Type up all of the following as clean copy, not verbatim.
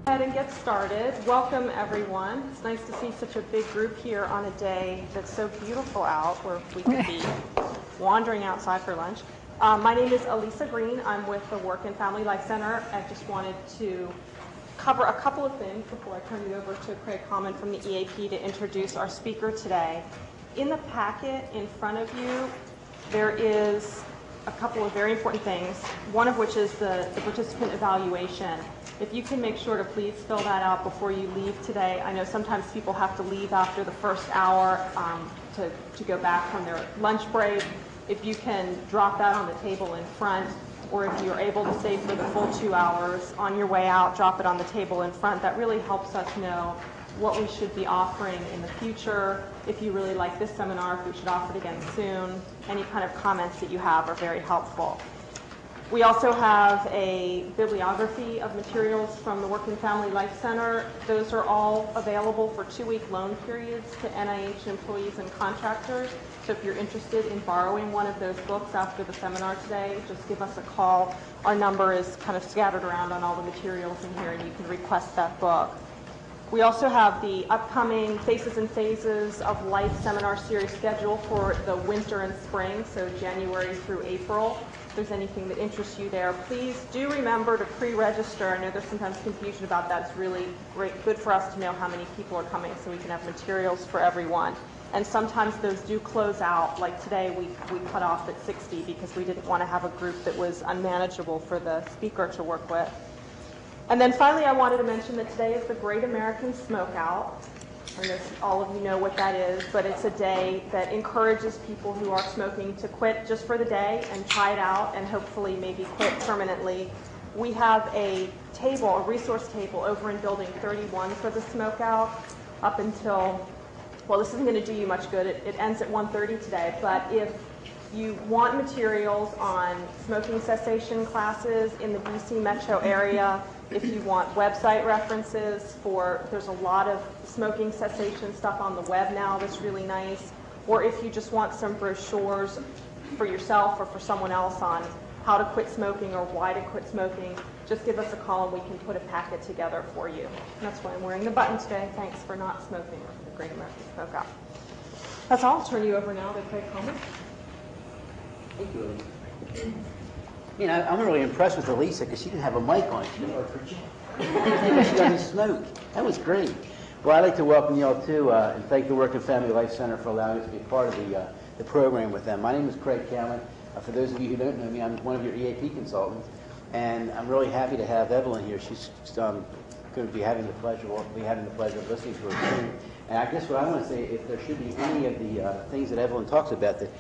Ahead and get started. Welcome everyone. It's nice to see such a big group here on a day that's so beautiful out where we could be wandering outside for lunch. My name is Elisa Green. I'm with the Work and Family Life Center. I just wanted to cover a couple of things before I turn it over to Craig Common from the EAP to introduce our speaker today. In the packet in front of you, there is a couple of very important things, one of which is the participant evaluation. If you can make sure to please fill that out before you leave today. I know sometimes people have to leave after the first hour to go back from their lunch break. If you can drop that on the table in front, or if you're able to stay for the full 2 hours on your way out, drop it on the table in front. That really helps us know what we should be offering in the future. If you really like this seminar, if we should offer it again soon. Any kind of comments that you have are very helpful. We also have a bibliography of materials from the Work and Family Life Center. Those are all available for 2-week loan periods to NIH employees and contractors. So if you're interested in borrowing one of those books after the seminar today, just give us a call. Our number is kind of scattered around on all the materials in here, and you can request that book. We also have the upcoming Faces and Phases of Life seminar series schedule for the winter and spring, so January through April. If there's anything that interests you there, please do remember to pre-register. I know there's sometimes confusion about that. It's really good for us to know how many people are coming so we can have materials for everyone. And sometimes those do close out. Like today, we cut off at 60 because we didn't want to have a group that was unmanageable for the speaker to work with. And then finally, I wanted to mention that today is the Great American Smokeout. I know all of you know what that is, but it's a day that encourages people who are smoking to quit just for the day and try it out and hopefully maybe quit permanently. We have a table, a resource table over in Building 31 for the smokeout up until, well, this isn't going to do you much good. It ends at 1:30 today, but if you want materials on smoking cessation classes in the DC metro area, if you want website references there's a lot of smoking cessation stuff on the web now that's really nice, or if you just want some brochures for yourself or for someone else on how to quit smoking or why to quit smoking, just give us a call and we can put a packet together for you. And that's why I'm wearing the button today. Thanks for not smoking or for the Great American Smokeout. That's all. I'll turn you over now to Craig Coleman. Thank you. You know, I'm really impressed with Elisa because she didn't have a mic on. She doesn't smoke. That was great. Well, I'd like to welcome you all too and thank the Work and Family Life Center for allowing us to be part of the program with them. My name is Craig Cowan. For those of you who don't know me, I'm one of your EAP consultants, and I'm really happy to have Evelyn here. She's going to be having the pleasure of listening to her soon. And I guess what I want to say, if there should be any of the things that Evelyn talks about that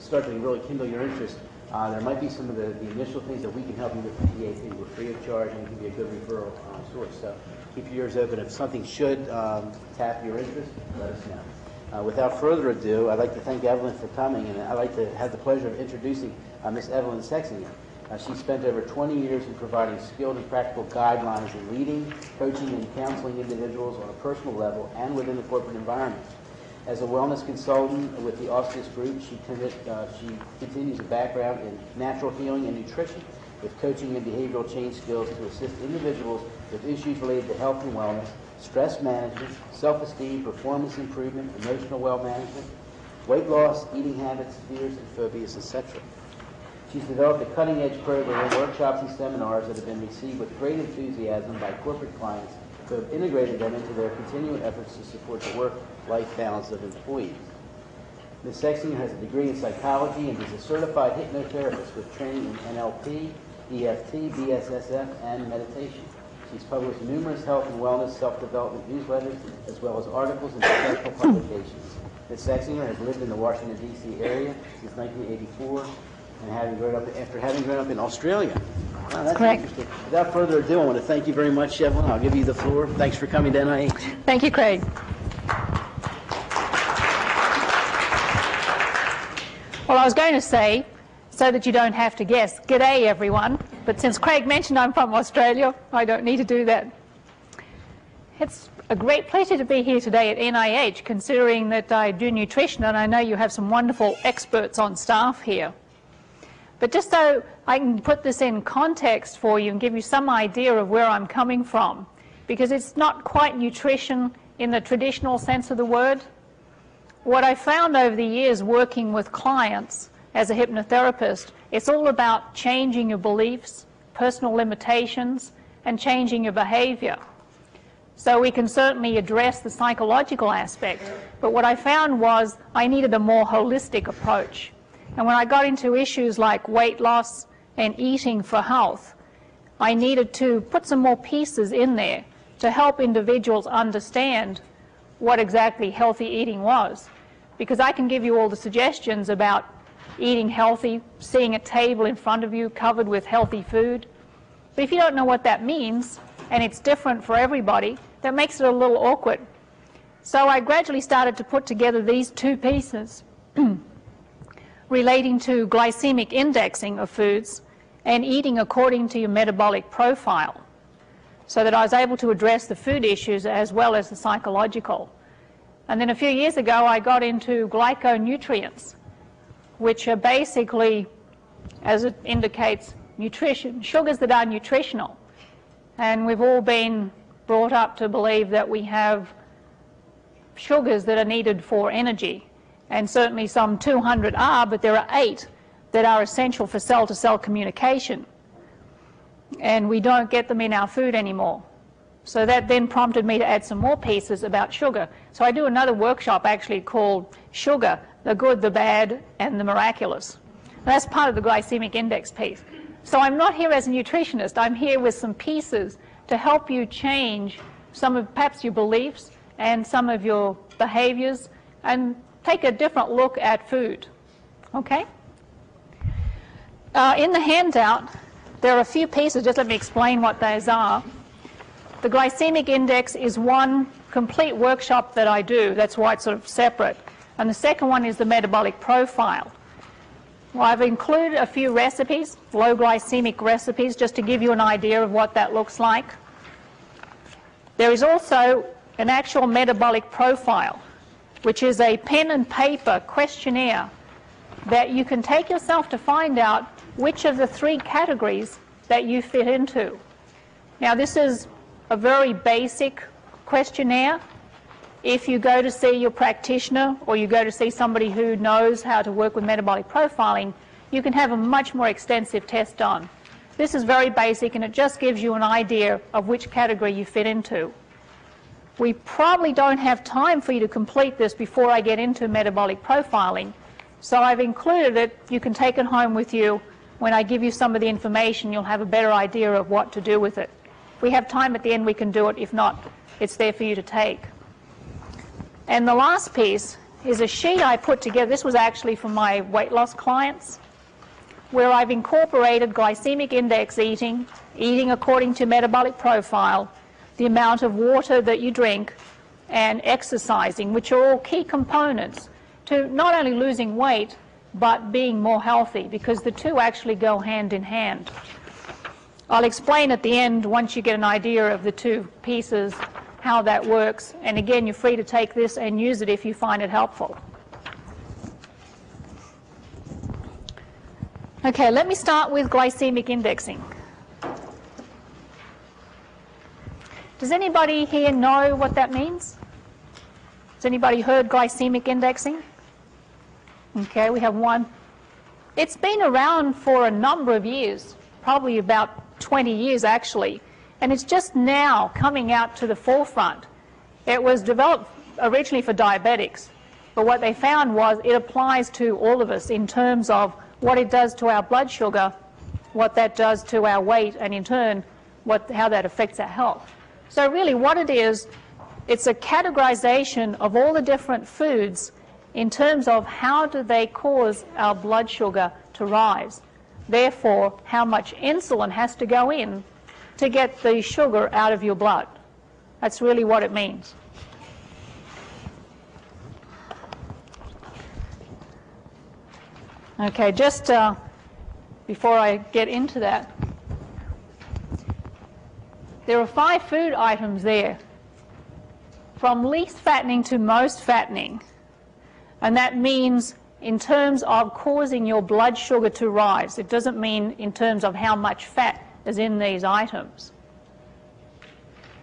start to really kindle your interest, there might be some of the initial things that we can help you with the EAP. We're free of charge and it can be a good referral source. So keep your ears open. If something should tap your interest, let us know. Without further ado, I'd like to thank Evelyn for coming, and I'd like to have the pleasure of introducing Miss Evelyn Sexinger. She spent over 20 years in providing skilled and practical guidelines in leading, coaching, and counseling individuals on a personal level and within the corporate environment. As a wellness consultant with the Auspice Group, she continues a background in natural healing and nutrition with coaching and behavioral change skills to assist individuals with issues related to health and wellness, stress management, self-esteem, performance improvement, emotional well management, weight loss, eating habits, fears and phobias, etc. She's developed a cutting-edge program of workshops and seminars that have been received with great enthusiasm by corporate clients who have integrated them into their continuing efforts to support the work-life balance of employees. Ms. Sexinger has a degree in psychology and is a certified hypnotherapist with training in NLP, EFT, BSSF, and meditation. She's published numerous health and wellness self-development newsletters, as well as articles and professional publications. Ms. Sexinger has lived in the Washington, D.C. area since 1984, and after having grown up in Australia. Wow, that's correct. Interesting. Without further ado, I want to thank you very much, Evelyn. I'll give you the floor. Thanks for coming to NIH. Thank you, Craig. Well, I was going to say, so that you don't have to guess, g'day everyone, but since Craig mentioned I'm from Australia, I don't need to do that. It's a great pleasure to be here today at NIH, considering that I do nutrition and I know you have some wonderful experts on staff here. But just so I can put this in context for you and give you some idea of where I'm coming from, because it's not quite nutrition in the traditional sense of the word. What I found over the years working with clients as a hypnotherapist, it's all about changing your beliefs, personal limitations, and changing your behavior. So we can certainly address the psychological aspect, but what I found was I needed a more holistic approach. And when I got into issues like weight loss and eating for health, I needed to put some more pieces in there to help individuals understand what exactly healthy eating was. Because I can give you all the suggestions about eating healthy, seeing a table in front of you covered with healthy food, but if you don't know what that means, and it's different for everybody, that makes it a little awkward. So I gradually started to put together these two pieces relating to glycemic indexing of foods and eating according to your metabolic profile, so that I was able to address the food issues as well as the psychological. And then a few years ago I got into glyconutrients, which are basically, as it indicates, nutrition, sugars that are nutritional. And we've all been brought up to believe that we have sugars that are needed for energy, and certainly some 200 are, but there are 8 that are essential for cell-to-cell communication, and we don't get them in our food anymore. So that then prompted me to add some more pieces about sugar. So I do another workshop actually called Sugar, the Good, the Bad, and the Miraculous. And that's part of the glycemic index piece. So I'm not here as a nutritionist, I'm here with some pieces to help you change some of perhaps your beliefs and some of your behaviors and take a different look at food. Okay? In the handout, there are a few pieces. Just let me explain what those are. The glycemic index is one complete workshop that I do. That's why it's sort of separate. And the second one is the metabolic profile. Well, I've included a few recipes, low glycemic recipes, just to give you an idea of what that looks like. There is also an actual metabolic profile, which is a pen and paper questionnaire that you can take yourself to find out which of the 3 categories that you fit into. Now, this is a very basic questionnaire. If you go to see your practitioner or you go to see somebody who knows how to work with metabolic profiling, you can have a much more extensive test done. This is very basic, and it just gives you an idea of which category you fit into. We probably don't have time for you to complete this before I get into metabolic profiling, so I've included it. You can take it home with you. When I give you some of the information, you'll have a better idea of what to do with it. If we have time at the end, we can do it. If not, it's there for you to take. And the last piece is a sheet I put together. This was actually for my weight loss clients, where I've incorporated glycemic index eating, eating according to metabolic profile, the amount of water that you drink, and exercising, which are all key components to not only losing weight, but being more healthy, because the two actually go hand in hand. I'll explain at the end, once you get an idea of the two pieces, how that works. And again, you're free to take this and use it if you find it helpful. Okay, let me start with glycemic indexing. Does anybody here know what that means? Has anybody heard glycemic indexing? Okay, we have one. It's been around for a number of years, probably about 20 years actually, and it's just now coming out to the forefront. It was developed originally for diabetics, but what they found was it applies to all of us in terms of what it does to our blood sugar, what that does to our weight, and in turn, how that affects our health. So really what it is, it's a categorization of all the different foods in terms of how do they cause our blood sugar to rise. Therefore, how much insulin has to go in to get the sugar out of your blood. That's really what it means. Okay, just before I get into that, there are 5 food items there, from least fattening to most fattening. And that means in terms of causing your blood sugar to rise. It doesn't mean in terms of how much fat is in these items.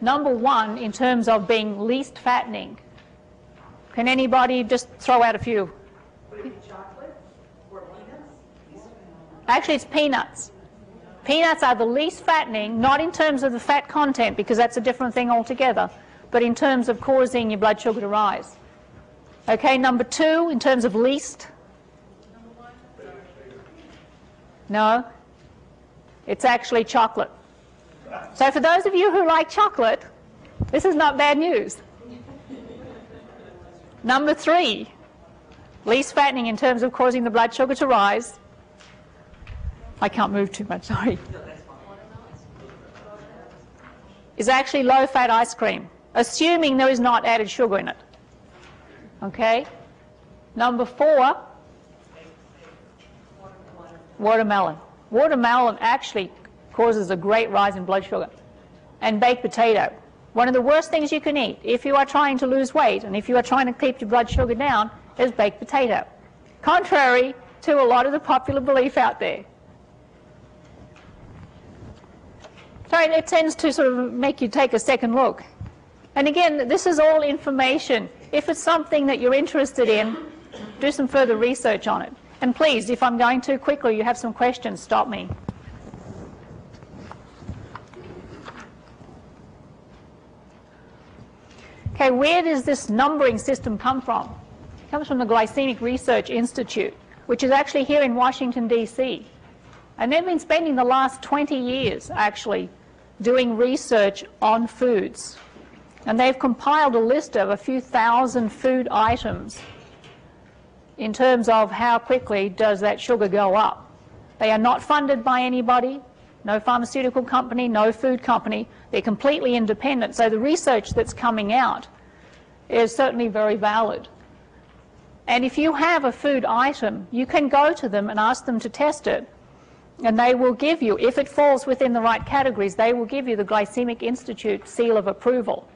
number one in terms of being least fattening? Can anybody just throw out a few? Would it be chocolate or peanuts? Actually, it's peanuts. Peanuts are the least fattening, not in terms of the fat content, because that's a different thing altogether, but in terms of causing your blood sugar to rise. Okay, number two, in terms of least? No, it's actually chocolate. So for those of you who like chocolate, this is not bad news. Number three, least fattening in terms of causing the blood sugar to rise. I can't move too much, sorry. Is actually low-fat ice cream, assuming there is not added sugar in it. Okay? Number four, watermelon. Watermelon actually causes a great rise in blood sugar. And baked potato. One of the worst things you can eat if you are trying to lose weight and if you are trying to keep your blood sugar down is baked potato. Contrary to a lot of the popular belief out there. So it tends to sort of make you take a second look. And again, this is all information. If it's something that you're interested in, do some further research on it. And please, if I'm going too quickly, you have some questions, stop me. Okay, where does this numbering system come from? It comes from the Glycemic Research Institute, which is actually here in Washington, D.C. And they've been spending the last 20 years, actually, doing research on foods. And they've compiled a list of a few thousand food items in terms of how quickly does that sugar go up. They are not funded by anybody, no pharmaceutical company, no food company. They're completely independent. So the research that's coming out is certainly very valid. And if you have a food item, you can go to them and ask them to test it. And they will give you, if it falls within the right categories, they will give you the Glycemic Institute seal of approval.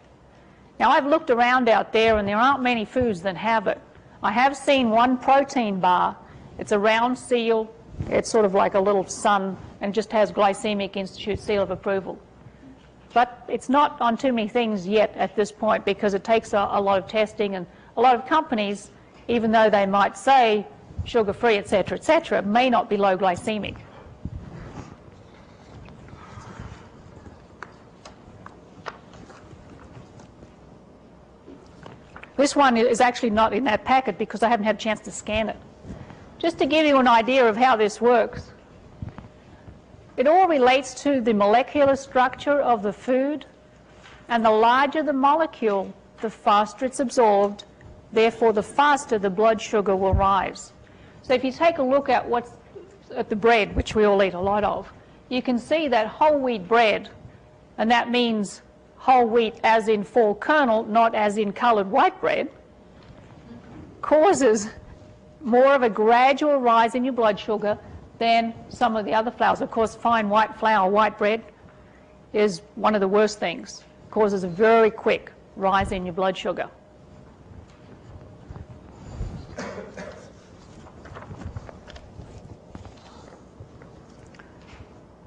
Now, I've looked around out there, and there aren't many foods that have it. I have seen one protein bar. It's a round seal. It's sort of like a little sun, and just has Glycemic Institute seal of approval. But it's not on too many things yet at this point, because it takes a lot of testing, and a lot of companies, even though they might say sugar-free, etc., may not be low glycemic. This one is actually not in that packet because I haven't had a chance to scan it. Just to give you an idea of how this works, it all relates to the molecular structure of the food, and the larger the molecule, the faster it's absorbed, therefore the faster the blood sugar will rise. So if you take a look at what's at the bread, which we all eat a lot of, you can see that whole wheat bread, and that means whole wheat as in full kernel, not as in coloured white bread, causes more of a gradual rise in your blood sugar than some of the other flours. Of course, fine white flour, white bread, is one of the worst things. It causes a very quick rise in your blood sugar.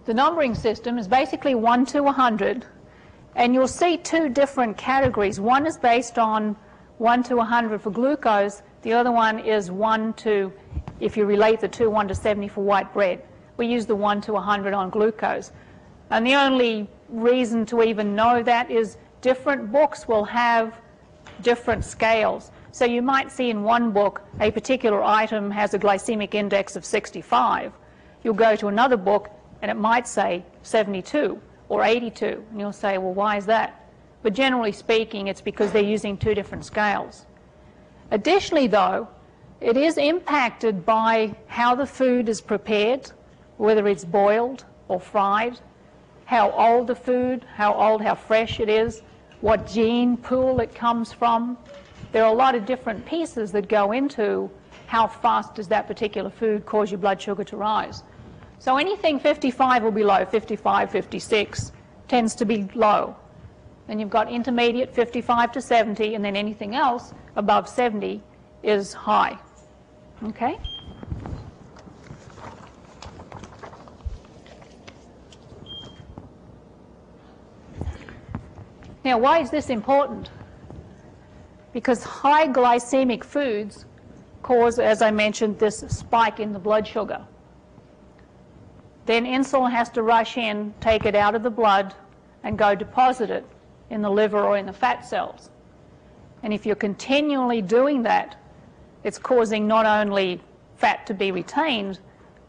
The numbering system is basically 1 to 100, and you'll see two different categories. One is based on 1 to 100 for glucose. The other one is 1 to, if you relate the two, 1 to 70 for white bread. We use the 1 to 100 on glucose. And the only reason to even know that is different books will have different scales. So you might see in one book a particular item has a glycemic index of 65. You'll go to another book and it might say 72 or 82. And you'll say, well, why is that? But generally speaking, it's because they're using two different scales. Additionally, though, it is impacted by how the food is prepared, whether it's boiled or fried, how old the food, how fresh it is, what gene pool it comes from. There are a lot of different pieces that go into how fast does that particular food cause your blood sugar to rise. So anything 55 will be low, 55, 56 tends to be low. Then you've got intermediate, 55 to 70, and then anything else above 70 is high. Okay? Now, why is this important? Because high glycemic foods cause, as I mentioned, this spike in the blood sugar. Then insulin has to rush in, take it out of the blood, and go deposit it in the liver or in the fat cells. And if you're continually doing that, it's causing not only fat to be retained,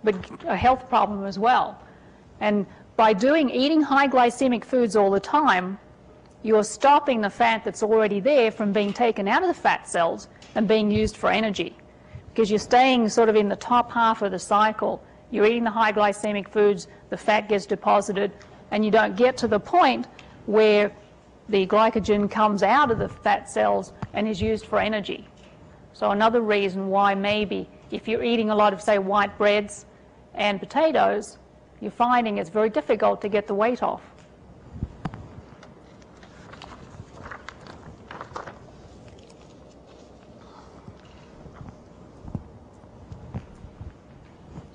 but a health problem as well. And by eating high glycemic foods all the time, you're stopping the fat that's already there from being taken out of the fat cells and being used for energy. Because you're staying sort of in the top half of the cycle. You're eating the high glycemic foods, the fat gets deposited, and you don't get to the point where the glycogen comes out of the fat cells and is used for energy. So another reason why maybe if you're eating a lot of, say, white breads and potatoes, you're finding it's very difficult to get the weight off.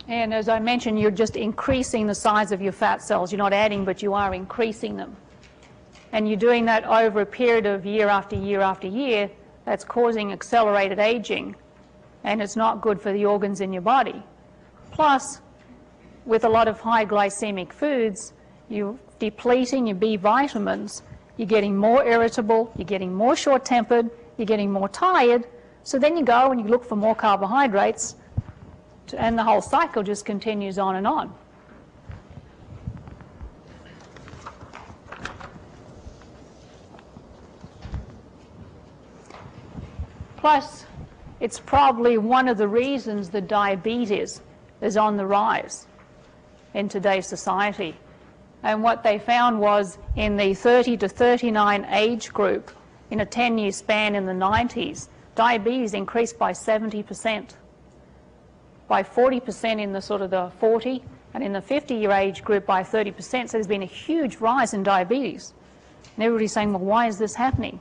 And as I mentioned, you're just increasing the size of your fat cells. You're not adding, but you are increasing them. And you're doing that over a period of year after year after year. That's causing accelerated aging, and it's not good for the organs in your body. Plus, with a lot of high glycemic foods, you're depleting your B vitamins, you're getting more irritable, you're getting more short-tempered, you're getting more tired, so then you go and you look for more carbohydrates, and the whole cycle just continues on and on. Plus, it's probably one of the reasons that diabetes is on the rise in today's society. And what they found was in the 30 to 39 age group, in a 10-year span in the 90s, diabetes increased by 70%, by 40% in the sort of the 40, and in the 50-year age group by 30%. So there's been a huge rise in diabetes. And everybody's saying, well, why is this happening?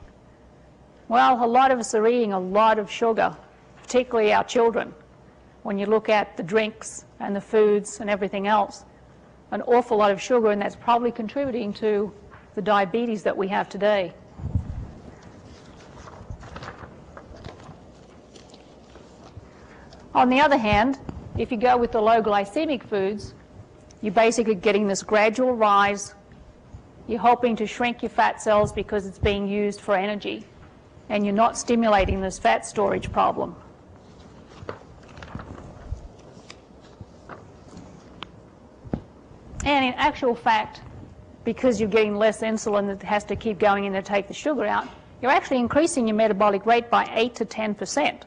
Well, a lot of us are eating a lot of sugar, particularly our children. When you look at the drinks and the foods and everything else, an awful lot of sugar, and that's probably contributing to the diabetes that we have today. On the other hand, if you go with the low glycemic foods, you're basically getting this gradual rise. You're hoping to shrink your fat cells because it's being used for energy, and you're not stimulating this fat storage problem. And in actual fact, because you're getting less insulin that has to keep going in to take the sugar out, you're actually increasing your metabolic rate by 8 to 10%,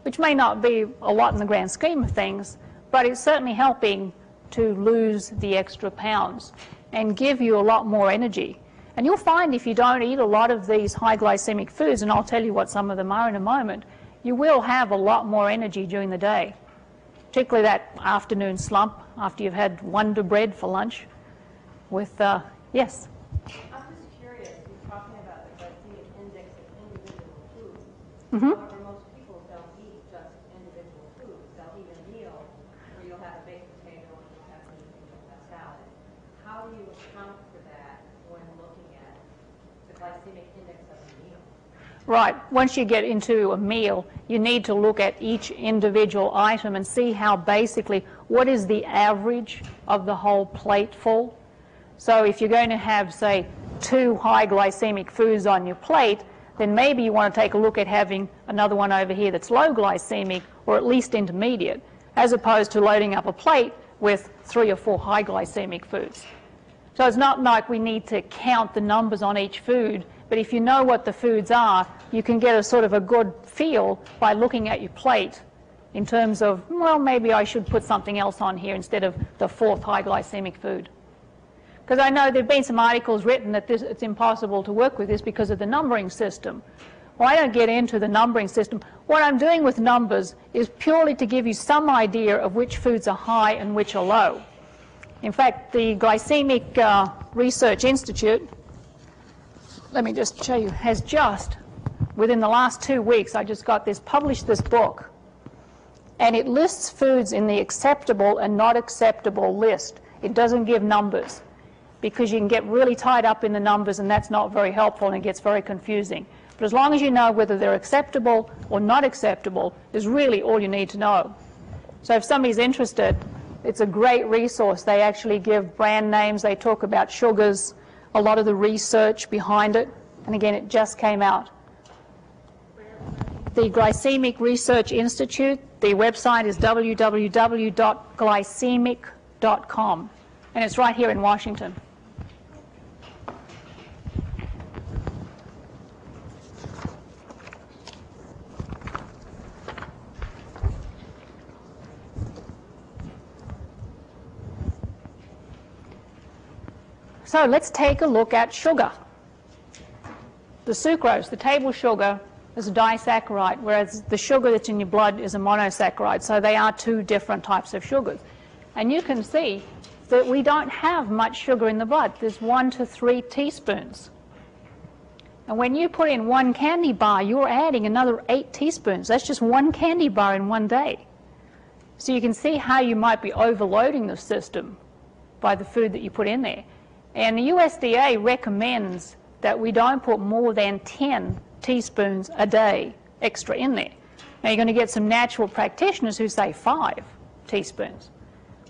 which may not be a lot in the grand scheme of things, but it's certainly helping to lose the extra pounds and give you a lot more energy. And you'll find if you don't eat a lot of these high glycemic foods, and I'll tell you what some of them are in a moment, you will have a lot more energy during the day, particularly that afternoon slump after you've had Wonder Bread for lunch with, yes? I'm just curious, you're talking about the glycemic index of individual foods. Mm-hmm. However, most people don't eat just individual foods. They'll eat a meal where you'll have a baked potato and you'll have a salad. How do you account for that when looking at the glycemic index of a meal? Right. Once you get into a meal, you need to look at each individual item and see how basically, what is the average of the whole plate full? So if you're going to have, say, 2 high glycemic foods on your plate, then maybe you want to take a look at having another one over here that's low glycemic or at least intermediate, as opposed to loading up a plate with 3 or 4 high glycemic foods. So it's not like we need to count the numbers on each food, but if you know what the foods are, you can get a sort of a good feel by looking at your plate in terms of, well, maybe I should put something else on here instead of the 4th high glycemic food. Because I know there have been some articles written that it's impossible to work with this because of the numbering system. Well, I don't get into the numbering system. What I'm doing with numbers is purely to give you some idea of which foods are high and which are low. In fact, the Glycemic Research Institute, let me just show you, has just, within the last 2 weeks, I just got this, published this book. And it lists foods in the acceptable and not acceptable list. It doesn't give numbers. because you can get really tied up in the numbers, and that's not very helpful, and it gets very confusing. But as long as you know whether they're acceptable or not acceptable is really all you need to know. So if somebody's interested, it's a great resource. They actually give brand names, they talk about sugars, a lot of the research behind it, and again, it just came out. The Glycemic Research Institute, the website is www.glycemic.com, and it's right here in Washington. So let's take a look at sugar. The sucrose, the table sugar, is a disaccharide, whereas the sugar that's in your blood is a monosaccharide. So they are two different types of sugars. And you can see that we don't have much sugar in the blood. There's 1 to 3 teaspoons. And when you put in 1 candy bar, you're adding another 8 teaspoons. That's just 1 candy bar in one day. So you can see how you might be overloading the system by the food that you put in there. And the USDA recommends that we don't put more than 10 teaspoons a day extra in there. Now you're going to get some natural practitioners who say 5 teaspoons,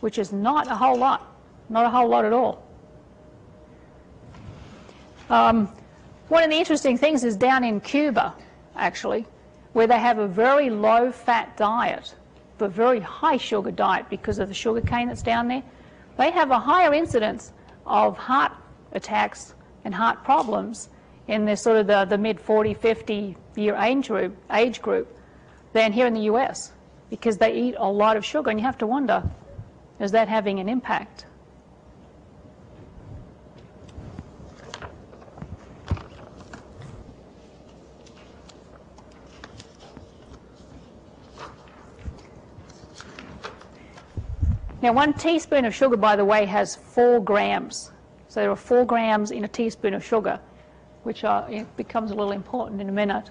which is not a whole lot, not a whole lot at all. One of the interesting things is down in Cuba, actually, where they have a very low-fat diet, but very high-sugar diet because of the sugar cane that's down there. They have a higher incidence of heart attacks and heart problems in this sort of the mid-40, 50-year age group than here in the US, because they eat a lot of sugar, and you have to wonder, is that having an impact? Now, 1 teaspoon of sugar, by the way, has 4 grams. So there are 4 grams in a teaspoon of sugar, which it becomes a little important in a minute.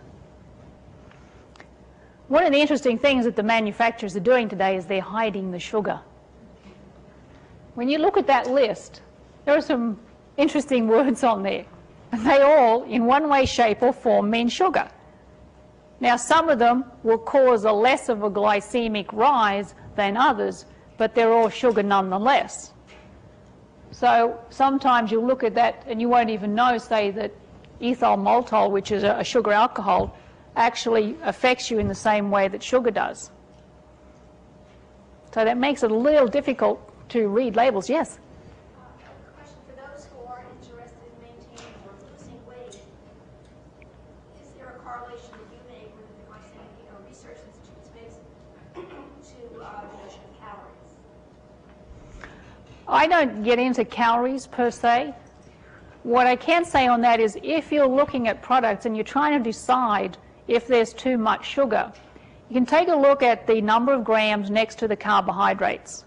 One of the interesting things that the manufacturers are doing today is they're hiding the sugar. When you look at that list, there are some interesting words on there. And they all, in one way, shape, or form, mean sugar. Now, some of them will cause a less of a glycemic rise than others, but they're all sugar nonetheless. So sometimes you'll look at that and you won't even know, say, that ethyl maltol, which is a sugar alcohol, actually affects you in the same way that sugar does. So that makes it a little difficult to read labels. Yes? A question for those who are interested in maintaining or losing weight. Is there a correlation that you make with the Glycemic Research Institute's makes to the notion of calories? I don't get into calories per se. What I can say on that is if you're looking at products and you're trying to decide if there's too much sugar, you can take a look at the number of grams next to the carbohydrates.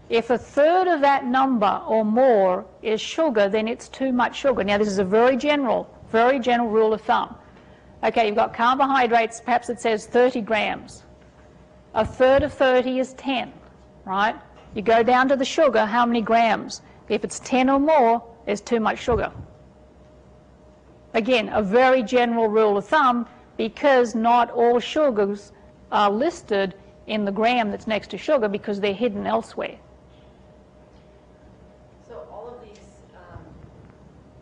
If 1/3 of that number or more is sugar, then it's too much sugar. Now, this is a very general rule of thumb. Okay, you've got carbohydrates, perhaps it says 30 grams. 1/3 of 30 is 10, right? You go down to the sugar, how many grams? If it's 10 or more, it's too much sugar. Again, a very general rule of thumb, because not all sugars are listed in the gram that's next to sugar because they're hidden elsewhere. So all of these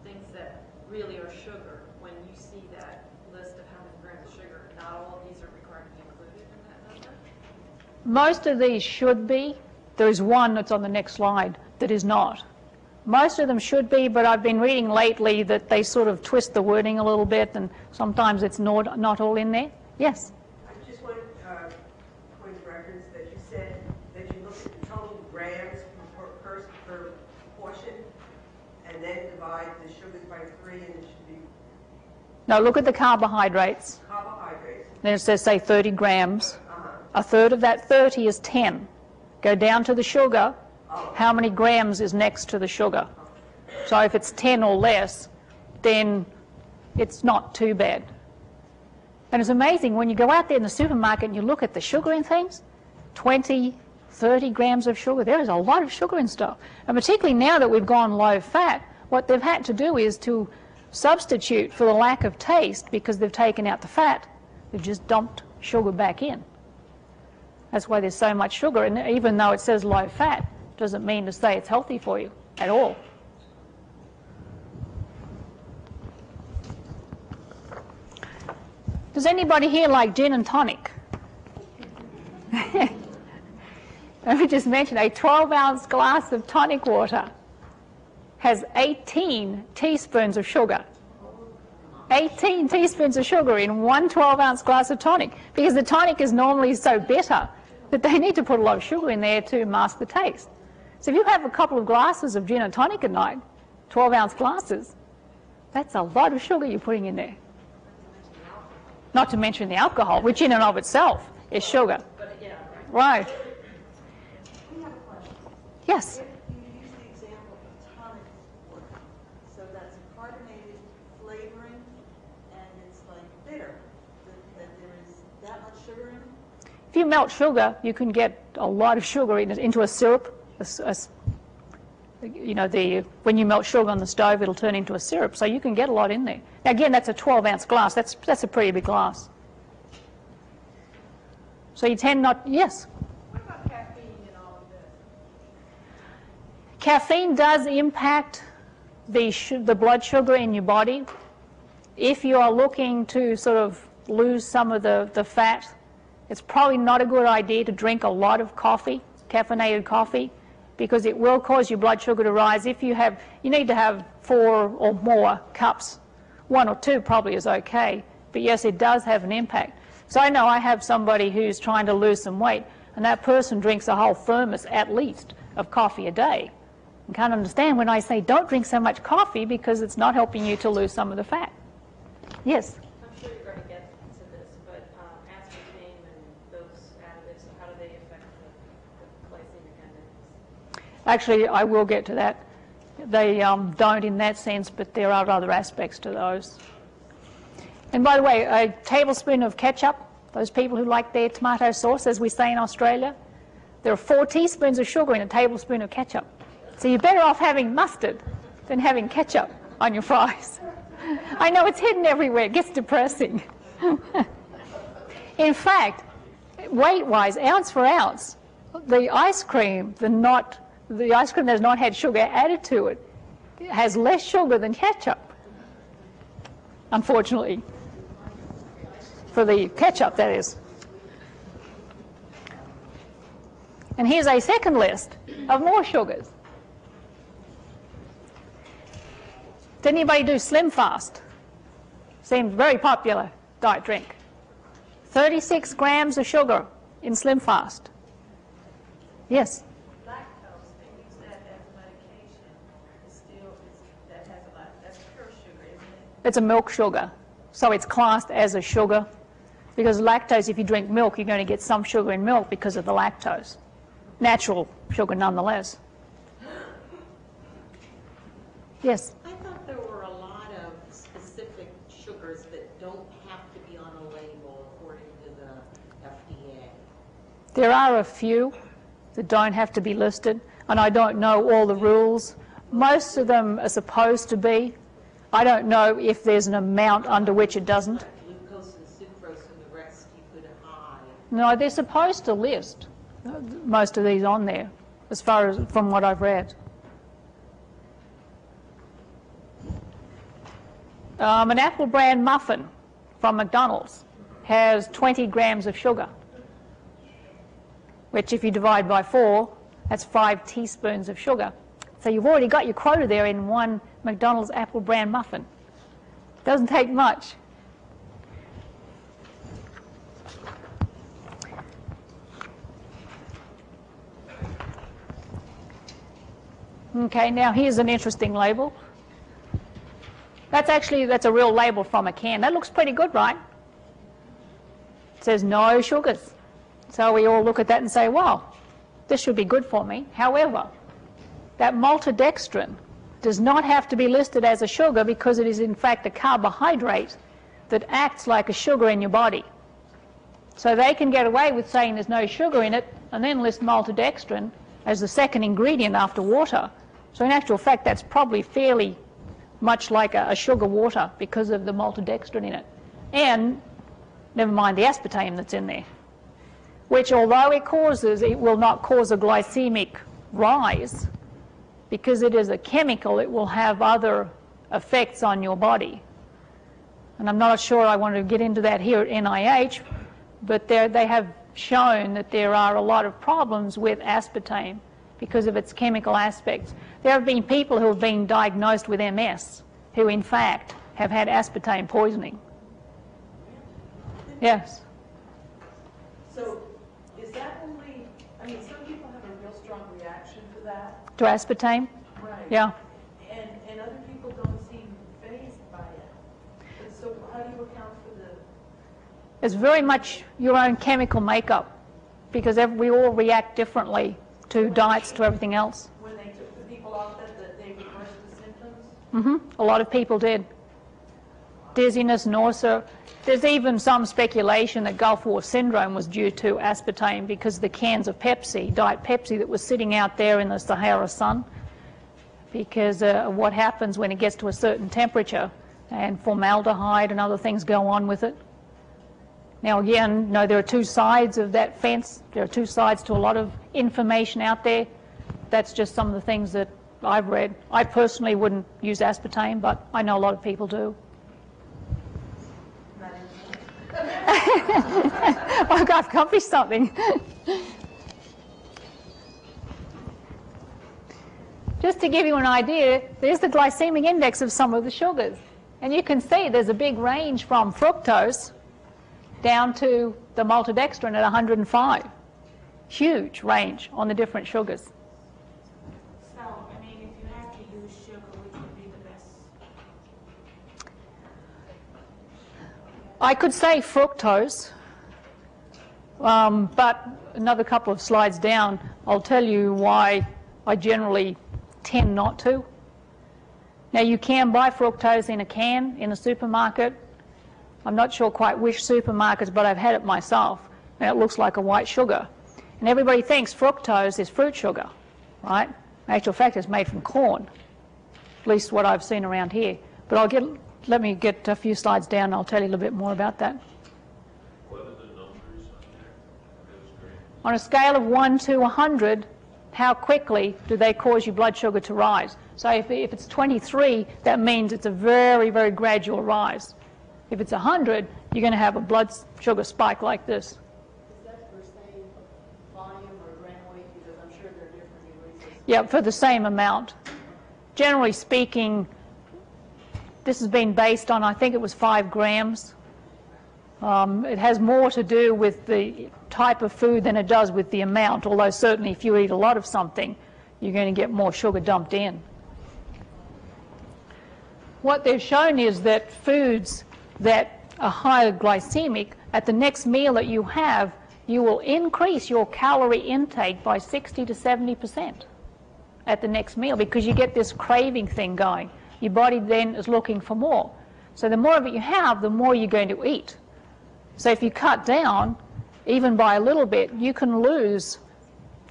things that really are sugar, when you see that list of how many grams of sugar, not all of these are required to be included in that number? Most of these should be. There is one that's on the next slide that is not. Most of them should be, but I've been reading lately that they sort of twist the wording a little bit, and sometimes it's not all in there. Yes? I just want point of reference that you said that you look at the total grams per portion and then divide the sugars by 3, and it should be No, look at the carbohydrates. carbohydrates. Then it says, say, 30 grams. 1/3 of that 30 is 10. Go down to the sugar. How many grams is next to the sugar? So if it's 10 or less, then it's not too bad. And it's amazing when you go out there in the supermarket and you look at the sugar in things, 20, 30 grams of sugar. There is a lot of sugar in stuff. And particularly now that we've gone low fat, what they've had to do is to substitute for the lack of taste, because they've taken out the fat, they've just dumped sugar back in. That's why there's so much sugar. And even though it says low fat, doesn't mean to say it's healthy for you at all. Does anybody here like gin and tonic? Let me just mention, a 12-ounce glass of tonic water has 18 teaspoons of sugar. 18 teaspoons of sugar in one 12-ounce glass of tonic, because the tonic is normally so bitter that they need to put a lot of sugar in there to mask the taste. So if you have a couple of glasses of gin and tonic at night, 12-ounce glasses, that's a lot of sugar you're putting in there. Not to mention the alcohol, which in and of itself is sugar. Right. We have a question. Yes. If you use the example of tonic water, so that's a carbonated flavoring and it's like bitter, that there is that much sugar in it? If you melt sugar, you can get a lot of sugar into a syrup. You know, when you melt sugar on the stove, it'll turn into a syrup, so you can get a lot in there. Now, again, that's a 12-ounce glass. That's a pretty big glass. So you tend not, yes? What about caffeine in all of this? Caffeine does impact the blood sugar in your body. If you are looking to sort of lose some of the fat, it's probably not a good idea to drink a lot of coffee, caffeinated coffee, because it will cause your blood sugar to rise. If you need to have 4 or more cups. 1 or 2 probably is okay, but yes, it does have an impact. So I know I have somebody who's trying to lose some weight, and that person drinks a whole thermos at least of coffee a day. I can't understand when I say don't drink so much coffee, because it's not helping you to lose some of the fat. Yes? I'm sure you're going to get to this, but aspartame and those additives, how do they affect the glycemic index? Actually, I will get to that. They don't in that sense, but there are other aspects to those. And by the way, a tablespoon of ketchup, those people who like their tomato sauce, as we say in Australia, there are 4 teaspoons of sugar in a tablespoon of ketchup. So you're better off having mustard than having ketchup on your fries. I know it's hidden everywhere. It gets depressing. In fact, weight-wise, ounce for ounce, the ice cream that has not had sugar added to it has less sugar than ketchup, unfortunately. For the ketchup, that is. And here's a second list of more sugars. Did anybody do Slim Fast? Seems very popular diet drink. 36 grams of sugar in Slim Fast. Yes? Lactose, they use that as medication. That has a lot, that's pure sugar, isn't it? It's a milk sugar, so it's classed as a sugar, because lactose, if you drink milk, you're going to get some sugar in milk because of the lactose. Natural sugar nonetheless. Yes? I thought there were a lot of specific sugars that don't have to be on a label according to the FDA. There are a few that don't have to be listed, and I don't know all the rules. Most of them are supposed to be. I don't know if there's an amount under which it doesn't. Glucose and sucrose and the rest you could hide. No, they're supposed to list most of these on there, as far as from what I've read. An Apple brand muffin from McDonald's has 20 grams of sugar, which if you divide by 4, that's 5 teaspoons of sugar. So you've already got your quota there in one McDonald's Apple brand muffin. Doesn't take much. Okay, now here's an interesting label. That's a real label from a can. That looks pretty good, right? It says no sugars. So we all look at that and say, wow, this should be good for me. However, that maltodextrin does not have to be listed as a sugar, because it is in fact a carbohydrate that acts like a sugar in your body. So they can get away with saying there's no sugar in it and then list maltodextrin as the second ingredient after water. So in actual fact, that's probably fairly much like a sugar water because of the maltodextrin in it. And never mind the aspartame that's in there, which although it will not cause a glycemic rise, because it is a chemical, it will have other effects on your body. And I'm not sure I want to get into that here at NIH, but they have shown that there are a lot of problems with aspartame because of its chemical aspects. There have been people who have been diagnosed with MS who in fact have had aspartame poisoning. Yes. So is that only, I mean, some people have a real strong reaction to that. To aspartame? Right. Yeah. And other people don't seem fazed by it. And so how do you account for the... It's very much your own chemical makeup because we all react differently to diets, to everything else. When they took the people off that they reversed the symptoms? A lot of people did. Dizziness, nausea. There's even some speculation that Gulf War syndrome was due to aspartame because the cans of Pepsi, Diet Pepsi, that was sitting out there in the Sahara sun, because what happens when it gets to a certain temperature, and formaldehyde and other things go on with it. Now again, no, there are two sides of that fence. There are two sides to a lot of information out there. That's just some of the things that I've read. I personally wouldn't use aspartame, but I know a lot of people do. I've accomplished something. Just to give you an idea, there's the glycemic index of some of the sugars. And you can see there's a big range from fructose down to the maltodextrin at 105. Huge range on the different sugars. So, I mean, if you have to use sugar, which would be the best? I could say fructose, but another couple of slides down, I'll tell you why I generally tend not to. Now, you can buy fructose in a can in a supermarket. I'm not sure quite which supermarkets, but I've had it myself, and it looks like a white sugar. And everybody thinks fructose is fruit sugar, right? In actual fact, it's made from corn, at least what I've seen around here. But let me get a few slides down and I'll tell you a little bit more about that. What are the numbers on there? Those grams? On a scale of 1 to 100, how quickly do they cause your blood sugar to rise? So if it's 23, that means it's a very, very gradual rise. If it's 100, you're going to have a blood sugar spike like this. Is that for same volume or gram weight? Because I'm sure they're different in reasons. Yeah, for the same amount. Generally speaking, this has been based on, I think it was 5 grams. It has more to do with the type of food than it does with the amount, although certainly if you eat a lot of something, you're going to get more sugar dumped in. What they've shown is that foods that are higher glycemic, at the next meal that you have, you will increase your calorie intake by 60 to 70% at the next meal because you get this craving thing going. Your body then is looking for more. So the more of it you have, the more you're going to eat. So if you cut down, even by a little bit, you can lose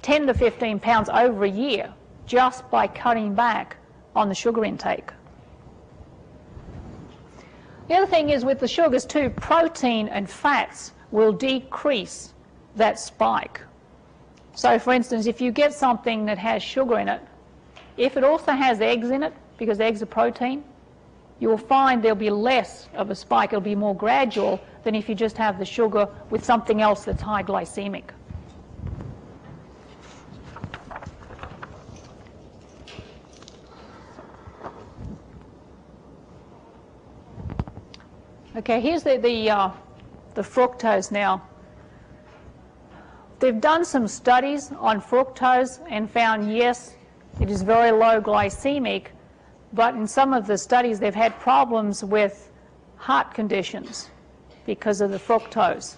10 to 15 pounds over a year just by cutting back on the sugar intake. The other thing is with the sugars too, protein and fats will decrease that spike. So for instance, if you get something that has sugar in it, if it also has eggs in it, because eggs are protein, you will find there'll be less of a spike. It'll be more gradual than if you just have the sugar with something else that's high glycemic. Okay, here's the fructose now. They've done some studies on fructose and found, yes, it is very low glycemic, but in some of the studies they've had problems with heart conditions because of the fructose.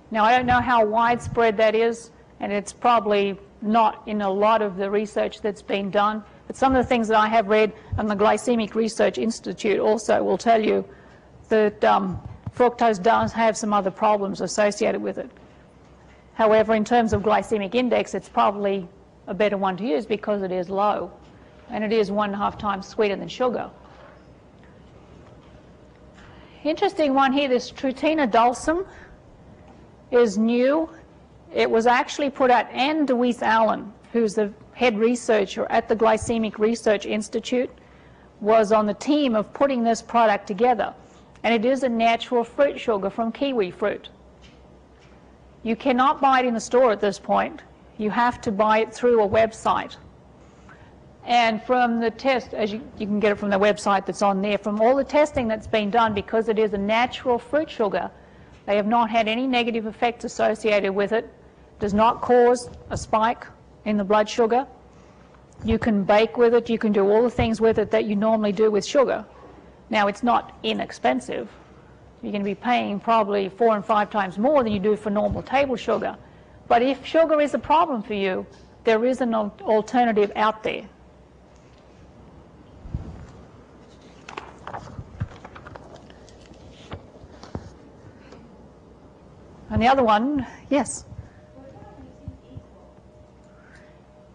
Now, I don't know how widespread that is, and it's probably not in a lot of the research that's been done, but some of the things that I have read, and the Glycemic Research Institute also will tell you that Fructose does have some other problems associated with it. However, in terms of glycemic index, it's probably a better one to use because it is low, and it is 1.5 times sweeter than sugar. Interesting one here, this Trutina dulcim is new. It was actually put out, Anne DeWeese Allen, who's the head researcher at the Glycemic Research Institute, was on the team of putting this product together. And it is a natural fruit sugar from kiwi fruit. You cannot buy it in the store at this point. You have to buy it through a website. And from the test, as you can get it from the website that's on there, from all the testing that's been done, because it is a natural fruit sugar, they have not had any negative effects associated with it. Does not cause a spike in the blood sugar. You can bake with it, you can do all the things with it that you normally do with sugar. Now, it's not inexpensive. You're going to be paying probably 4 and 5 times more than you do for normal table sugar. But if sugar is a problem for you, there is an alternative out there. And the other one, yes?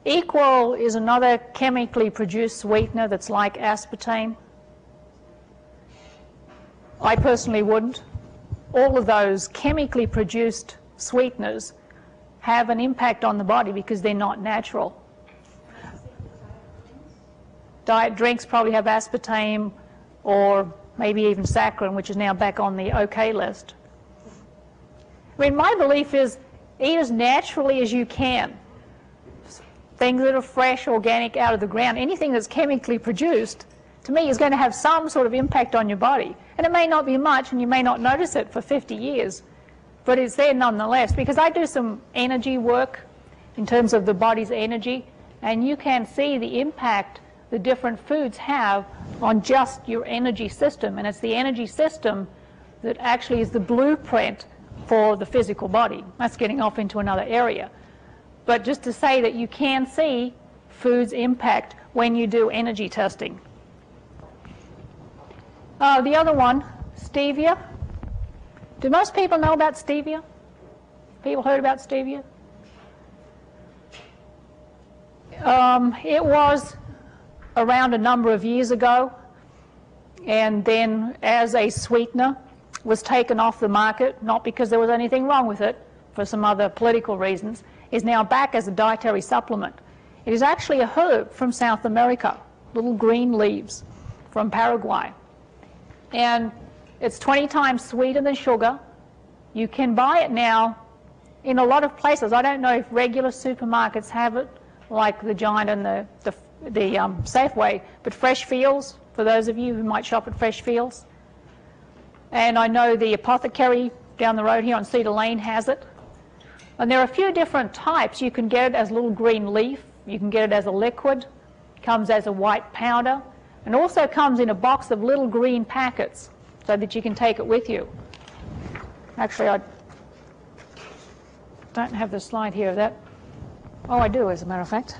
Equal is another chemically produced sweetener that's like aspartame. I personally wouldn't. All of those chemically produced sweeteners have an impact on the body because they're not natural. Diet drinks probably have aspartame or maybe even saccharin, which is now back on the OK list. I mean, my belief is eat as naturally as you can. Things that are fresh, organic, out of the ground, anything that's chemically produced, to me, is going to have some sort of impact on your body. And it may not be much, and you may not notice it for 50 years, but it's there nonetheless. Because I do some energy work in terms of the body's energy, and you can see the impact the different foods have on just your energy system. And it's the energy system that actually is the blueprint for the physical body. That's getting off into another area. But just to say that you can see food's impact when you do energy testing. The other one, stevia. Do most people know about stevia? People heard about stevia? It was around a number of years ago, and then as a sweetener was taken off the market, not because there was anything wrong with it, for some other political reasons, is now back as a dietary supplement. It is actually a herb from South America, little green leaves from Paraguay. And it's 20 times sweeter than sugar. You can buy it now in a lot of places. I don't know if regular supermarkets have it, like the Giant and the Safeway, but Fresh Fields, for those of you who might shop at Fresh Fields. And I know the Apothecary down the road here on Cedar Lane has it. And there are a few different types. You can get it as a little green leaf. You can get it as a liquid. It comes as a white powder. And also comes in a box of little green packets so that you can take it with you. Actually, I don't have the slide here of that. Oh, I do, as a matter of fact.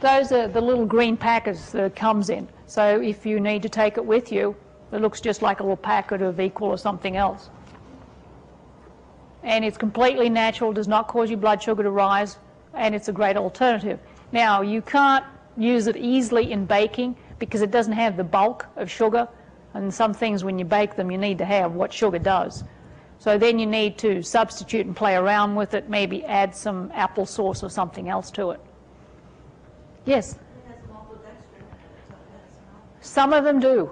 Those are the little green packets that it comes in. So if you need to take it with you, it looks just like a little packet of Equal or something else. And it's completely natural, does not cause your blood sugar to rise, and it's a great alternative. Now, you can't use it easily in baking because it doesn't have the bulk of sugar, and some things when you bake them you need to have what sugar does. So then you need to substitute and play around with it, maybe add some applesauce or something else to it. Yes? It has maltodextrin. Some of them do.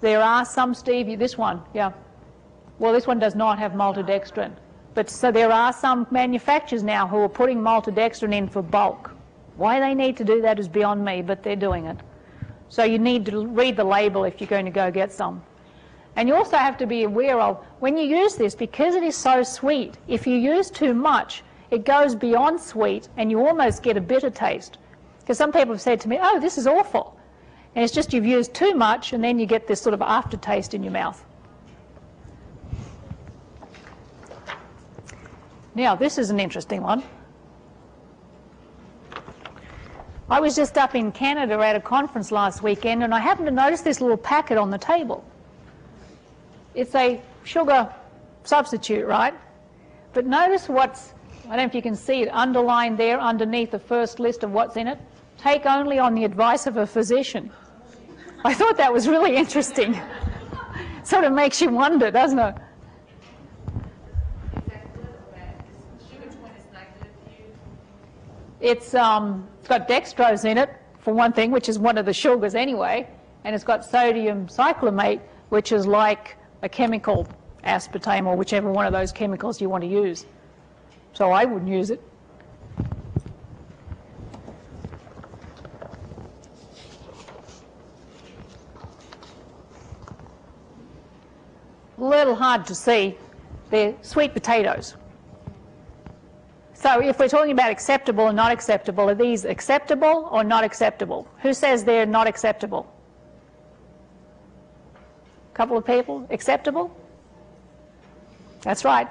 There are some stevia, this one, yeah. Well, this one does not have maltodextrin. But so there are some manufacturers now who are putting maltodextrin in for bulk. Why they need to do that is beyond me, but they're doing it. So you need to read the label if you're going to go get some. And you also have to be aware of, when you use this, because it is so sweet, if you use too much, it goes beyond sweet and you almost get a bitter taste. Because some people have said to me, oh, this is awful. And it's just you've used too much and then you get this sort of aftertaste in your mouth. Now, this is an interesting one. I was just up in Canada at a conference last weekend, and I happened to notice this little packet on the table. It's a sugar substitute, right? But notice what's, I don't know if you can see it, underlined there underneath the first list of what's in it. Take only on the advice of a physician. I thought that was really interesting. Sort of makes you wonder, doesn't it? It's got dextrose in it, for one thing, which is one of the sugars anyway, and it's got sodium cyclamate, which is like a chemical, aspartame, or whichever one of those chemicals you want to use. So I wouldn't use it. A little hard to see. They're sweet potatoes. So if we're talking about acceptable and not acceptable, are these acceptable or not acceptable? Who says they're not acceptable? A couple of people. Acceptable? That's right.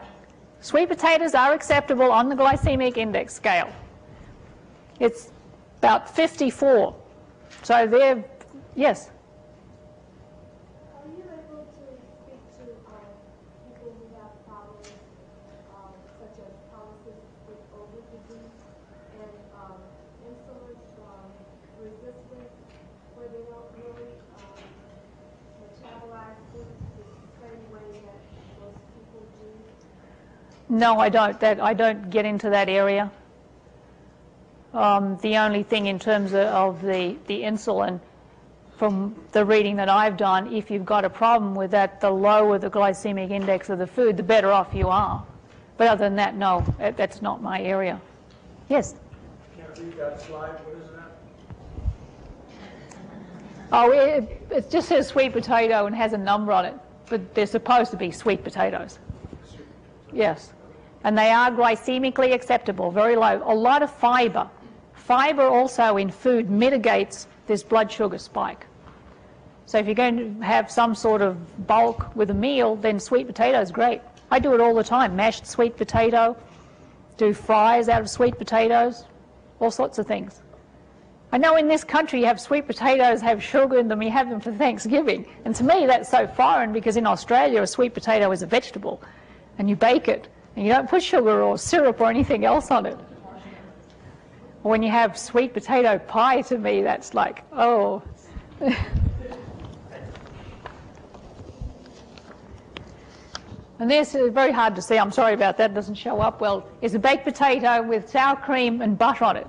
Sweet potatoes are acceptable on the glycemic index scale. It's about 54. So they're, yes? Are you able to speak to people who have problems such as polycystic ovary and insulin resistance, where they don't really metabolize food the same way that most people do? No, I don't. I don't get into that area. The only thing in terms of the insulin, from the reading that I've done, if you've got a problem with that, the lower the glycemic index of the food, the better off you are. But other than that, no, that's not my area. Yes? Can't read that slide. What is that? Oh, it just says sweet potato and has a number on it, but they're supposed to be sweet potatoes. Yes. And they are glycemically acceptable, very low. A lot of fiber. Fiber also in food mitigates this blood sugar spike. So if you're going to have some sort of bulk with a meal, then sweet potato is great. I do it all the time. Mashed sweet potato, do fries out of sweet potatoes, all sorts of things. I know in this country you have sweet potatoes, have sugar in them, you have them for Thanksgiving. And to me that's so foreign, because in Australia a sweet potato is a vegetable and you bake it and you don't put sugar or syrup or anything else on it. When you have sweet potato pie, to me that's like, oh. And this is very hard to see, I'm sorry about that, it doesn't show up well, is a baked potato with sour cream and butter on it.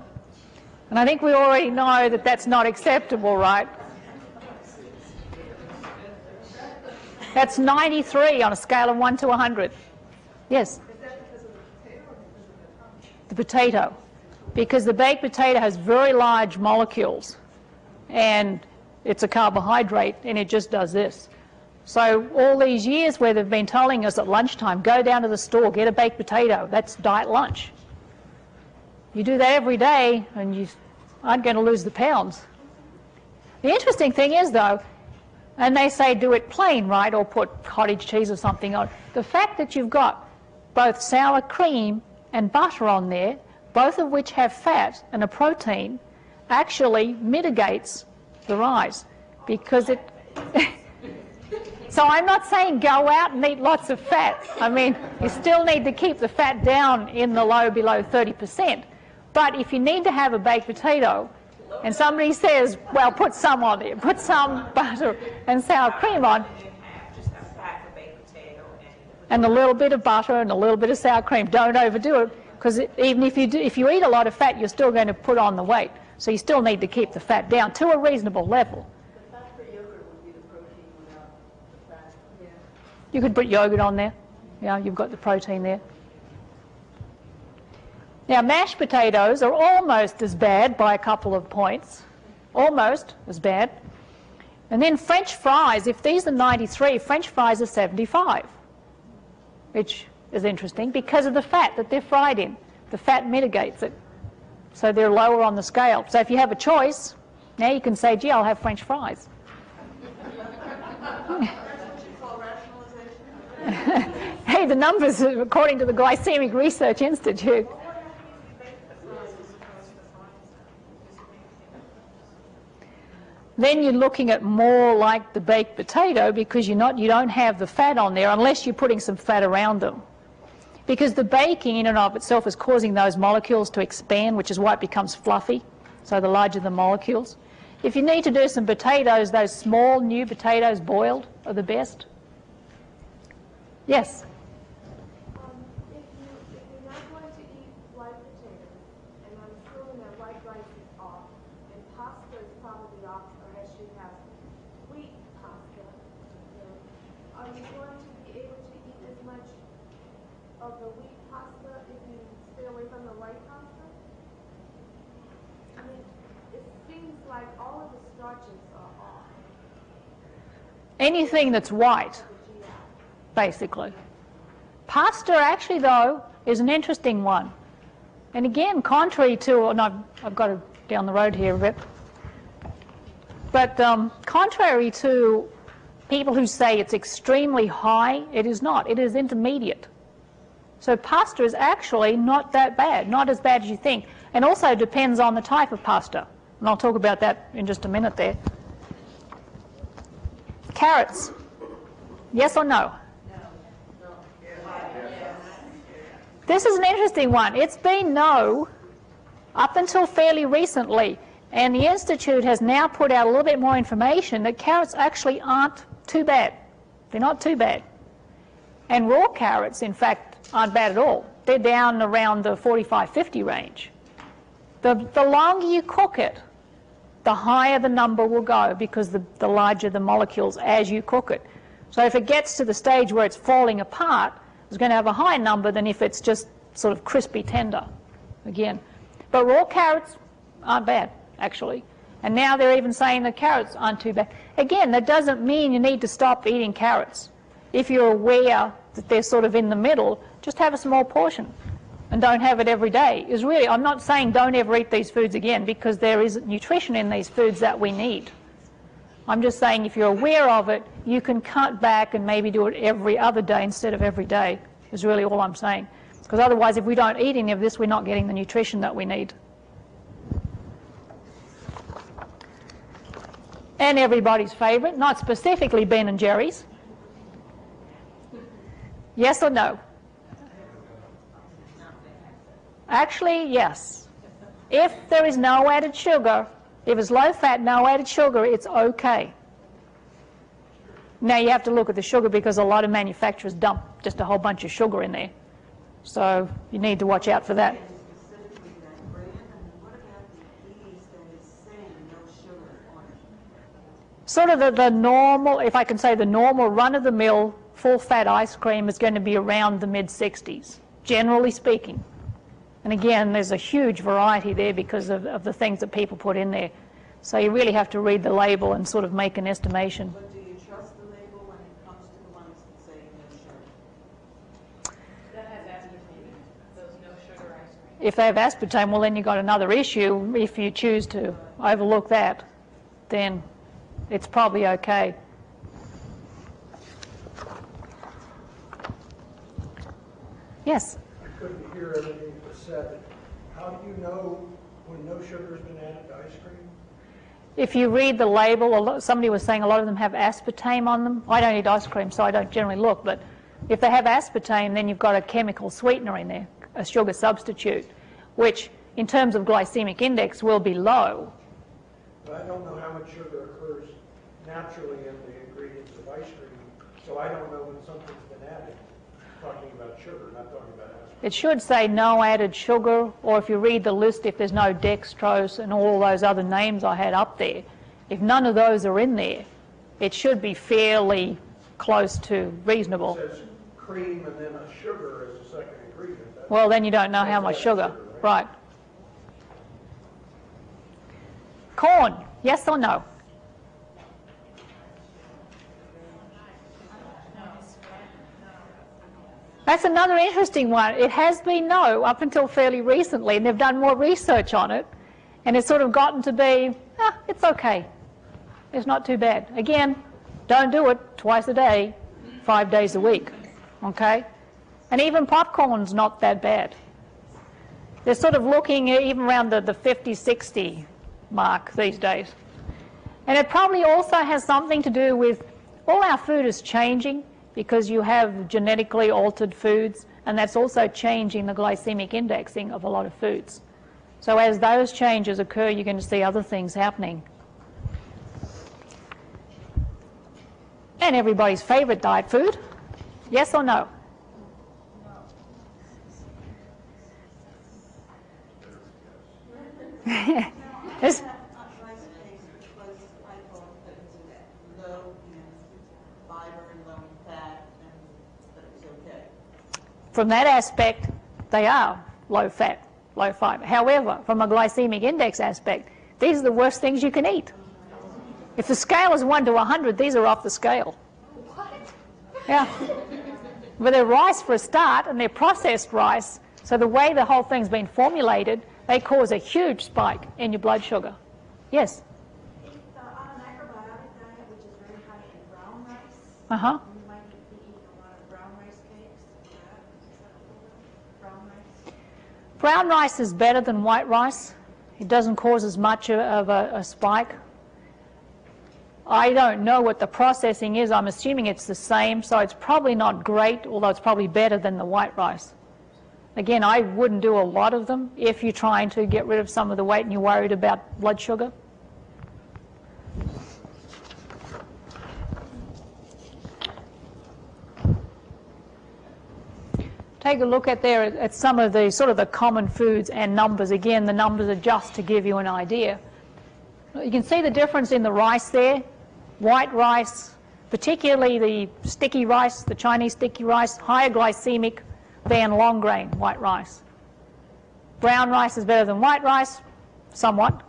And I think we already know that that's not acceptable, right? That's 93 on a scale of 1 to 100. Yes? Is that because of the potato or because of the potato? Because the baked potato has very large molecules and it's a carbohydrate and it just does this. So all these years where they've been telling us at lunchtime, go down to the store, get a baked potato, that's diet lunch. You do that every day and you aren't going to lose the pounds. The interesting thing is though, and they say do it plain, right, or put cottage cheese or something on. The fact that you've got both sour cream and butter on there, both of which have fat and a protein, actually mitigates the rise, because it... So I'm not saying go out and eat lots of fat. I mean, you still need to keep the fat down in the low below 30%. But if you need to have a baked potato, and somebody says, well, put some on there, put some butter and sour cream on, and a little bit of butter and a little bit of sour cream, don't overdo it, because even if you eat a lot of fat, you're still going to put on the weight. So you still need to keep the fat down to a reasonable level. The fat for yogurt would be the protein without the fat. Yeah. You could put yogurt on there. Yeah, you've got the protein there. Now, mashed potatoes are almost as bad by a couple of points. Almost as bad. And then French fries, if these are 93, French fries are 75, which is interesting because of the fat that they're fried in. The fat mitigates it. So they're lower on the scale. So if you have a choice, now you can say, gee, I'll have French fries. That's what you call rationalization? Hey, the numbers according to the Glycemic Research Institute. then you're looking at more like the baked potato because you don't have the fat on there unless you're putting some fat around them. Because the baking in and of itself is causing those molecules to expand, which is why it becomes fluffy, so the larger the molecules. If you need to do some potatoes, those small new potatoes boiled are the best. Yes? If you're not going to eat white potatoes, and I'm assuming that white rice is off, and pasta is probably off, unless you have wheat pasta, are you going to be able to eat as much of the wheat pasta if you stay away from the white pasta? I mean, it seems like all of the starches are off. Anything that's white, basically. Pasta, actually, though, is an interesting one. And again, contrary to, and I've got it down the road here a bit, but contrary to people who say it's extremely high, it is not. It is intermediate. So pasta is actually not that bad, not as bad as you think. And also depends on the type of pasta. And I'll talk about that in just a minute there. Carrots. Yes or no? This is an interesting one. It's been no up until fairly recently. And the Institute has now put out a little bit more information that carrots actually aren't too bad. They're not too bad. And raw carrots, in fact, aren't bad at all. They're down around the 45-50 range. The longer you cook it, the higher the number will go because the larger the molecules as you cook it. So if it gets to the stage where it's falling apart, it's going to have a higher number than if it's just sort of crispy tender, again. But raw carrots aren't bad, actually. And now they're even saying that carrots aren't too bad. Again, that doesn't mean you need to stop eating carrots. If you're aware that they're sort of in the middle, just have a small portion and don't have it every day. Is really, I'm not saying don't ever eat these foods again because there is nutrition in these foods that we need. I'm just saying if you're aware of it, you can cut back and maybe do it every other day instead of every day, is really all I'm saying. Because otherwise, if we don't eat any of this, we're not getting the nutrition that we need. And everybody's favourite, not specifically Ben & Jerry's. Yes or no? Actually, yes. If there is no added sugar, if it's low fat, no added sugar, it's okay. Now you have to look at the sugar because a lot of manufacturers dump just a whole bunch of sugar in there. So you need to watch out for that. Specifically that brand, and what about the E's that is saying no sugar on it? Sort of the normal, if I can say the normal run-of-the-mill full-fat ice cream is going to be around the mid-60s, generally speaking. And again, there's a huge variety there because of the things that people put in there. So you really have to read the label and sort of make an estimation. But do you trust the label when it comes to the ones that say no sugar? That has aspartame in it, those no sugar ice cream. If they have aspartame, well, then you've got another issue. If you choose to overlook that, then it's probably okay. Yes? I couldn't hear everything that was said. How do you know when no sugar has been added to ice cream? If you read the label, somebody was saying a lot of them have aspartame on them. I don't eat ice cream, so I don't generally look, but if they have aspartame, then you've got a chemical sweetener in there, a sugar substitute, which in terms of glycemic index will be low. But I don't know how much sugar occurs naturally in the ingredients of ice cream, so I don't know when something's been added. I'm talking about sugar, not talking about aspartame. It should say no added sugar, or if you read the list, if there's no dextrose and all those other names I had up there, if none of those are in there, it should be fairly close to reasonable. It says cream and then a sugar as a second ingredient. That's- Well, then you don't know how much that's sugar. added Right. Corn, yes or no? That's another interesting one. It has been no up until fairly recently, and they've done more research on it, and it's sort of gotten to be, it's okay. It's not too bad. Again, don't do it twice a day, 5 days a week, okay? And even popcorn's not that bad. They're sort of looking even around the 50, 60 mark these days. And it probably also has something to do with all our food is changing because you have genetically altered foods, and that's also changing the glycemic indexing of a lot of foods. So as those changes occur, you're going to see other things happening. And everybody's favorite diet food, yes or no? It's- Rice cakes because I thought that it was low in fiber and low in fat, and that it was okay. From that aspect, they are low fat, low fiber. However, from a glycemic index aspect, these are the worst things you can eat. If the scale is 1 to 100, these are off the scale. Yeah. But they're rice for a start, and they're processed rice, so the way the whole thing's been formulated, they cause a huge spike in your blood sugar. Yes? On a macrobiotic diet, which is very high in brown rice, Uh-huh. you might be eating a lot of brown rice cakes. Brown rice. Brown rice is better than white rice. It doesn't cause as much of a spike. I don't know what the processing is. I'm assuming it's the same, so it's probably not great, although it's probably better than the white rice. Again, I wouldn't do a lot of them if you're trying to get rid of some of the weight and you're worried about blood sugar. Take a look at some of the sort of the common foods and numbers. Again, the numbers are just to give you an idea. You can see the difference in the rice there. White rice, particularly the sticky rice, the Chinese sticky rice, higher glycemic than long grain white rice. Brown rice is better than white rice, somewhat,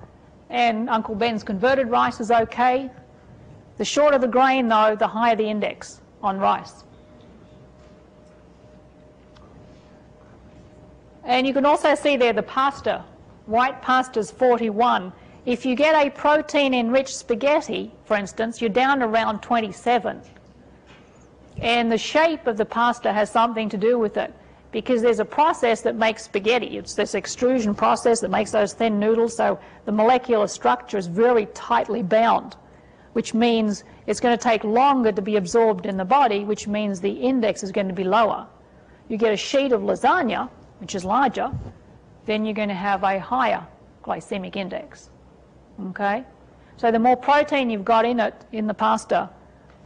and Uncle Ben's converted rice is okay. The shorter the grain, though, the higher the index on rice. And you can also see there the pasta. White pasta is 41. If you get a protein-enriched spaghetti, for instance, you're down around 27. And the shape of the pasta has something to do with it, because there's a process that makes spaghetti. It's this extrusion process that makes those thin noodles, so the molecular structure is very tightly bound, which means it's going to take longer to be absorbed in the body, which means the index is going to be lower. You get a sheet of lasagna, which is larger, then you're going to have a higher glycemic index. Okay? So the more protein you've got in it, in the pasta,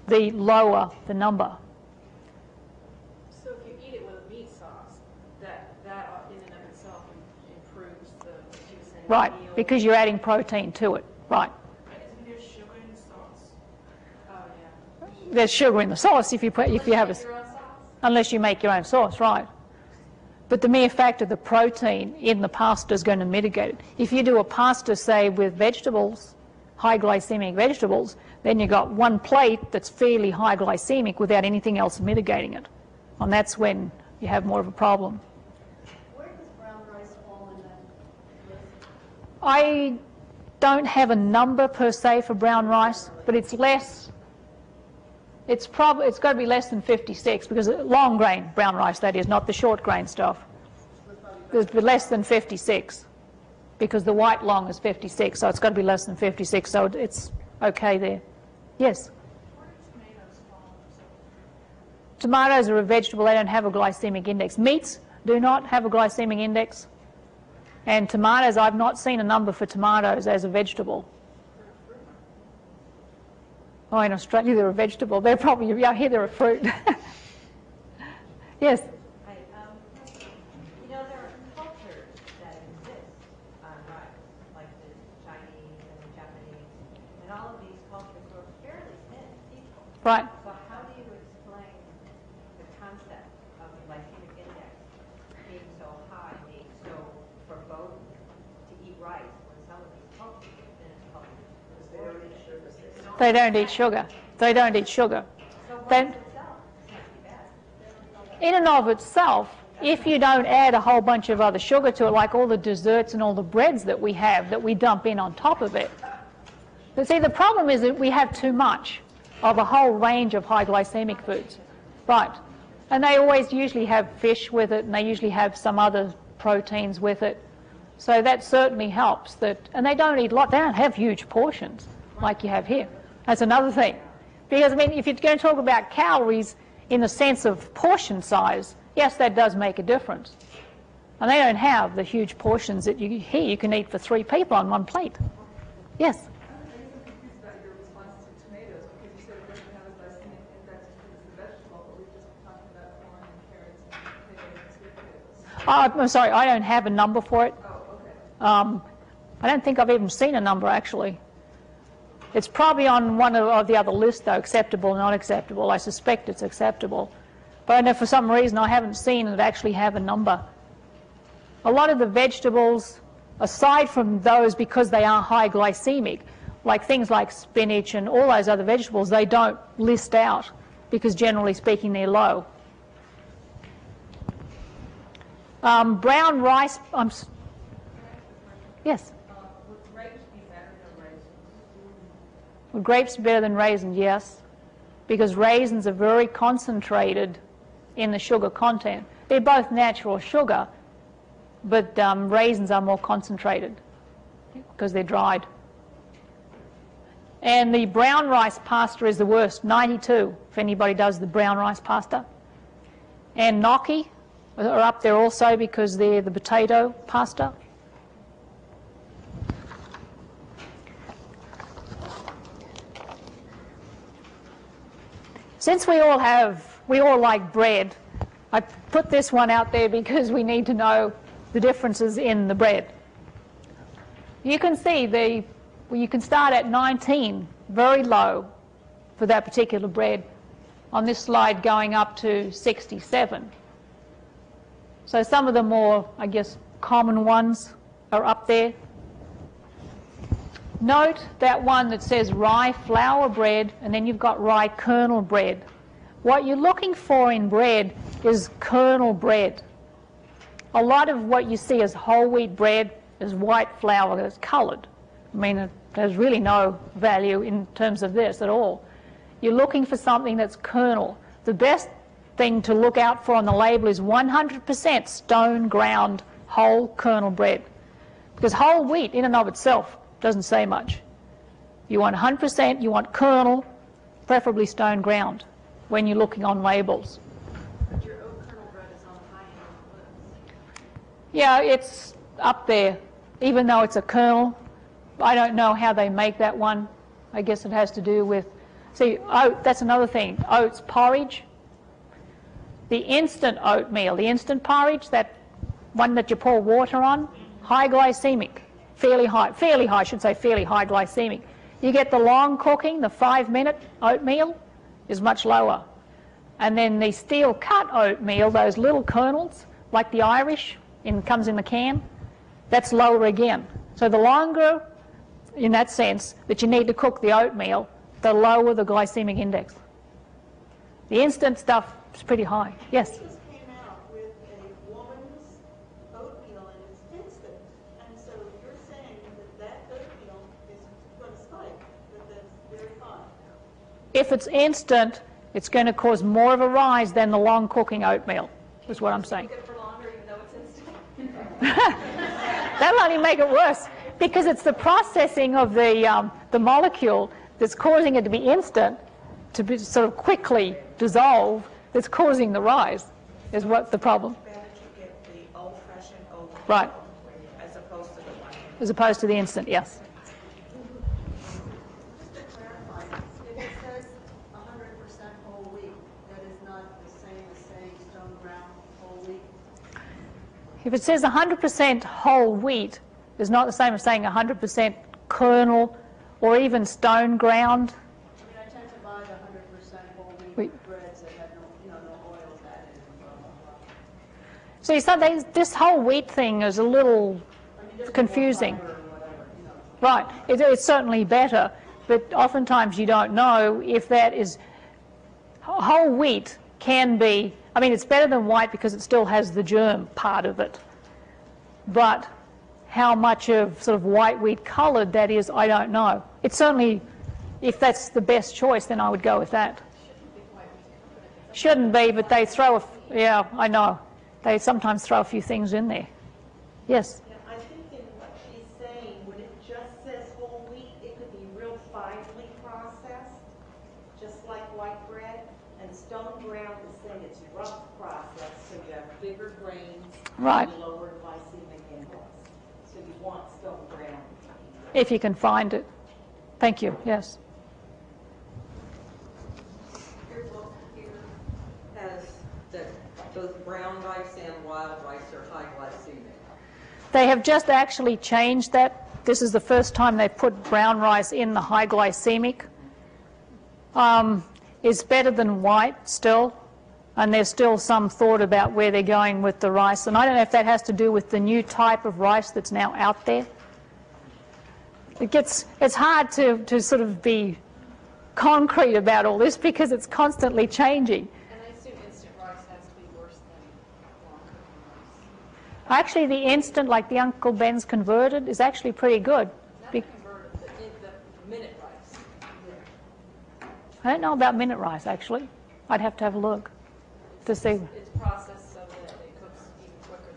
the lower the number. So if you eat it with a meat sauce, that in and of itself improves the, like you were saying, Right, meal. because you're adding protein to it. Right. Isn't there sugar in sauce? Oh, yeah. There's sugar in the sauce if you have Your own sauce? unless you make your own sauce, right. But the mere fact of the protein in the pasta is going to mitigate it. If you do a pasta, say, with vegetables, high glycemic vegetables, then you've got one plate that's fairly high glycemic without anything else mitigating it. And that's when you have more of a problem. Where does brown rice fall in that list? I don't have a number per se for brown rice, but it's less. It's got to be less than 56, because long grain brown rice, that is, not the short grain stuff. There's less than 56, because the white long is 56, so it's got to be less than 56, so it's okay there. Yes? Where do tomatoes fall? Tomatoes are a vegetable, they don't have a glycemic index. Meats do not have a glycemic index. And tomatoes, I've not seen a number for tomatoes as a vegetable. Oh, in Australia they're a vegetable. They're probably, yeah, here they're a fruit. Yes? Hi, you know, there are cultures that exist on rice, like the Chinese and the Japanese, and all of these cultures were fairly thin people. Right. So how do you explain the concept of the glycemic index being so high, being so foreboding to eat rice when some of these cultures are thin cultures? They don't eat sugar. They don't eat sugar. So what Then, is itself? It's not too bad. in and of itself, if you don't add a whole bunch of other sugar to it, like all the desserts and all the breads that we have that we dump in on top of it. But see, the problem is that we have too much of a whole range of high glycemic foods. Right. And they always usually have fish with it, and they usually have some other proteins with it. So that certainly helps. And they don't eat a lot. They don't have huge portions. like you have here. That's another thing. Because, I mean, if you're going to talk about calories in the sense of portion size, yes, that does make a difference. And they don't have the huge portions that you here you can eat for 3 people on one plate. Yes? I'm confused about your response to tomatoes, because you said it doesn't have a glycemic index because it's a vegetable, but we've just been talking about corn and carrots and potatoes and sweet potatoes. I'm sorry, I don't have a number for it. Oh, okay. I don't think I've even seen a number, actually. It's probably on one of the other lists, though, acceptable, not acceptable. I suspect it's acceptable. But I know for some reason I haven't seen it actually have a number. A lot of the vegetables, aside from those because they are high glycemic, like things like spinach and all those other vegetables, they don't list out because generally speaking they're low. Brown rice, yes? Would grapes be better than raisins? Well, grapes are better than raisins, yes, because raisins are very concentrated in the sugar content. They're both natural sugar, but raisins are more concentrated because they're dried. And the brown rice pasta is the worst, 92, if anybody does the brown rice pasta. And gnocchi are up there also because they're the potato pasta. Since we all like bread, I put this one out there because we need to know the differences in the bread. You can see you can start at 19, very low for that particular bread. On this slide going up to 67. So some of the more, I guess, common ones are up there. Note that one that says rye flour bread, and then you've got rye kernel bread. What you're looking for in bread is kernel bread. A lot of what you see as whole wheat bread is white flour that's coloured. I mean, there's really no value in terms of this at all. You're looking for something that's kernel. The best thing to look out for on the label is 100% stone ground whole kernel bread. Because whole wheat in and of itself doesn't say much. You want 100%, you want kernel, preferably stone ground, when you're looking on labels. But your oat kernel bread is on the high end of the list. Yeah, it's up there, even though it's a kernel. I don't know how they make that one. I guess it has to do with, see, oat, that's another thing. Oats porridge. The instant oatmeal, the instant porridge, that one that you pour water on, high glycemic, fairly high, I should say fairly high glycemic. You get the long cooking, the 5-minute oatmeal is much lower. And then the steel cut oatmeal, those little kernels, like the Irish, comes in the can, that's lower again. So the longer, in that sense, that you need to cook the oatmeal, the lower the glycemic index. The instant stuff is pretty high. Yes? This came out with a woman's oatmeal and it's instant. And so you're saying that oatmeal is going to spike, that's very high. If it's instant, it's going to cause more of a rise than the long cooking oatmeal, is what I'm saying. Cook it for longer even though it's instant. That'll only make it worse because it's the processing of the molecule that's causing it to be instant, to be sort of quickly dissolve, that's causing the rise, is what the problem. It's better to get the old-fashioned oatmeal Right. as opposed to the one. As opposed to the instant, yes. Just to clarify, if it says 100% whole wheat, that is not the same as saying stone ground whole wheat? If it says 100% whole wheat, it's not the same as saying 100% kernel or even stone ground. I mean, I tend to buy the 100% whole wheat breads that have no oils added and blah, blah, blah. See, this whole wheat thing is a little confusing. Right, it's certainly better, but oftentimes you don't know if that is, whole wheat can be, I mean, it's better than white because it still has the germ part of it. But how much of sort of white wheat coloured that is, I don't know. It's certainly, if that's the best choice, then I would go with that. Shouldn't be, but they throw yeah, I know. They sometimes throw a few things in there. Yes? I think in what she's saying, when it just says whole wheat, it could be real fine just like white bread. And stone ground is saying it's rough process, so you have bigger grains Right. and lower glycemic index. So you want stone ground. If you can find it. Thank you. Yes. Your book here has that both brown rice and wild rice are high glycemic. They have just actually changed that. This is the first time they've put brown rice in the high glycemic. It's better than white still, and there's still some thought about where they're going with the rice. And I don't know if that has to do with the new type of rice that's now out there. It's hard to sort of be concrete about all this because it's constantly changing. And I assume instant rice has to be worse than long-cooking rice. Actually, the instant, like the Uncle Ben's converted, is actually pretty good. Not converted, the minute rice. I don't know about minute rice, actually. I'd have to have a look to see. It's processed so that it cooks even quicker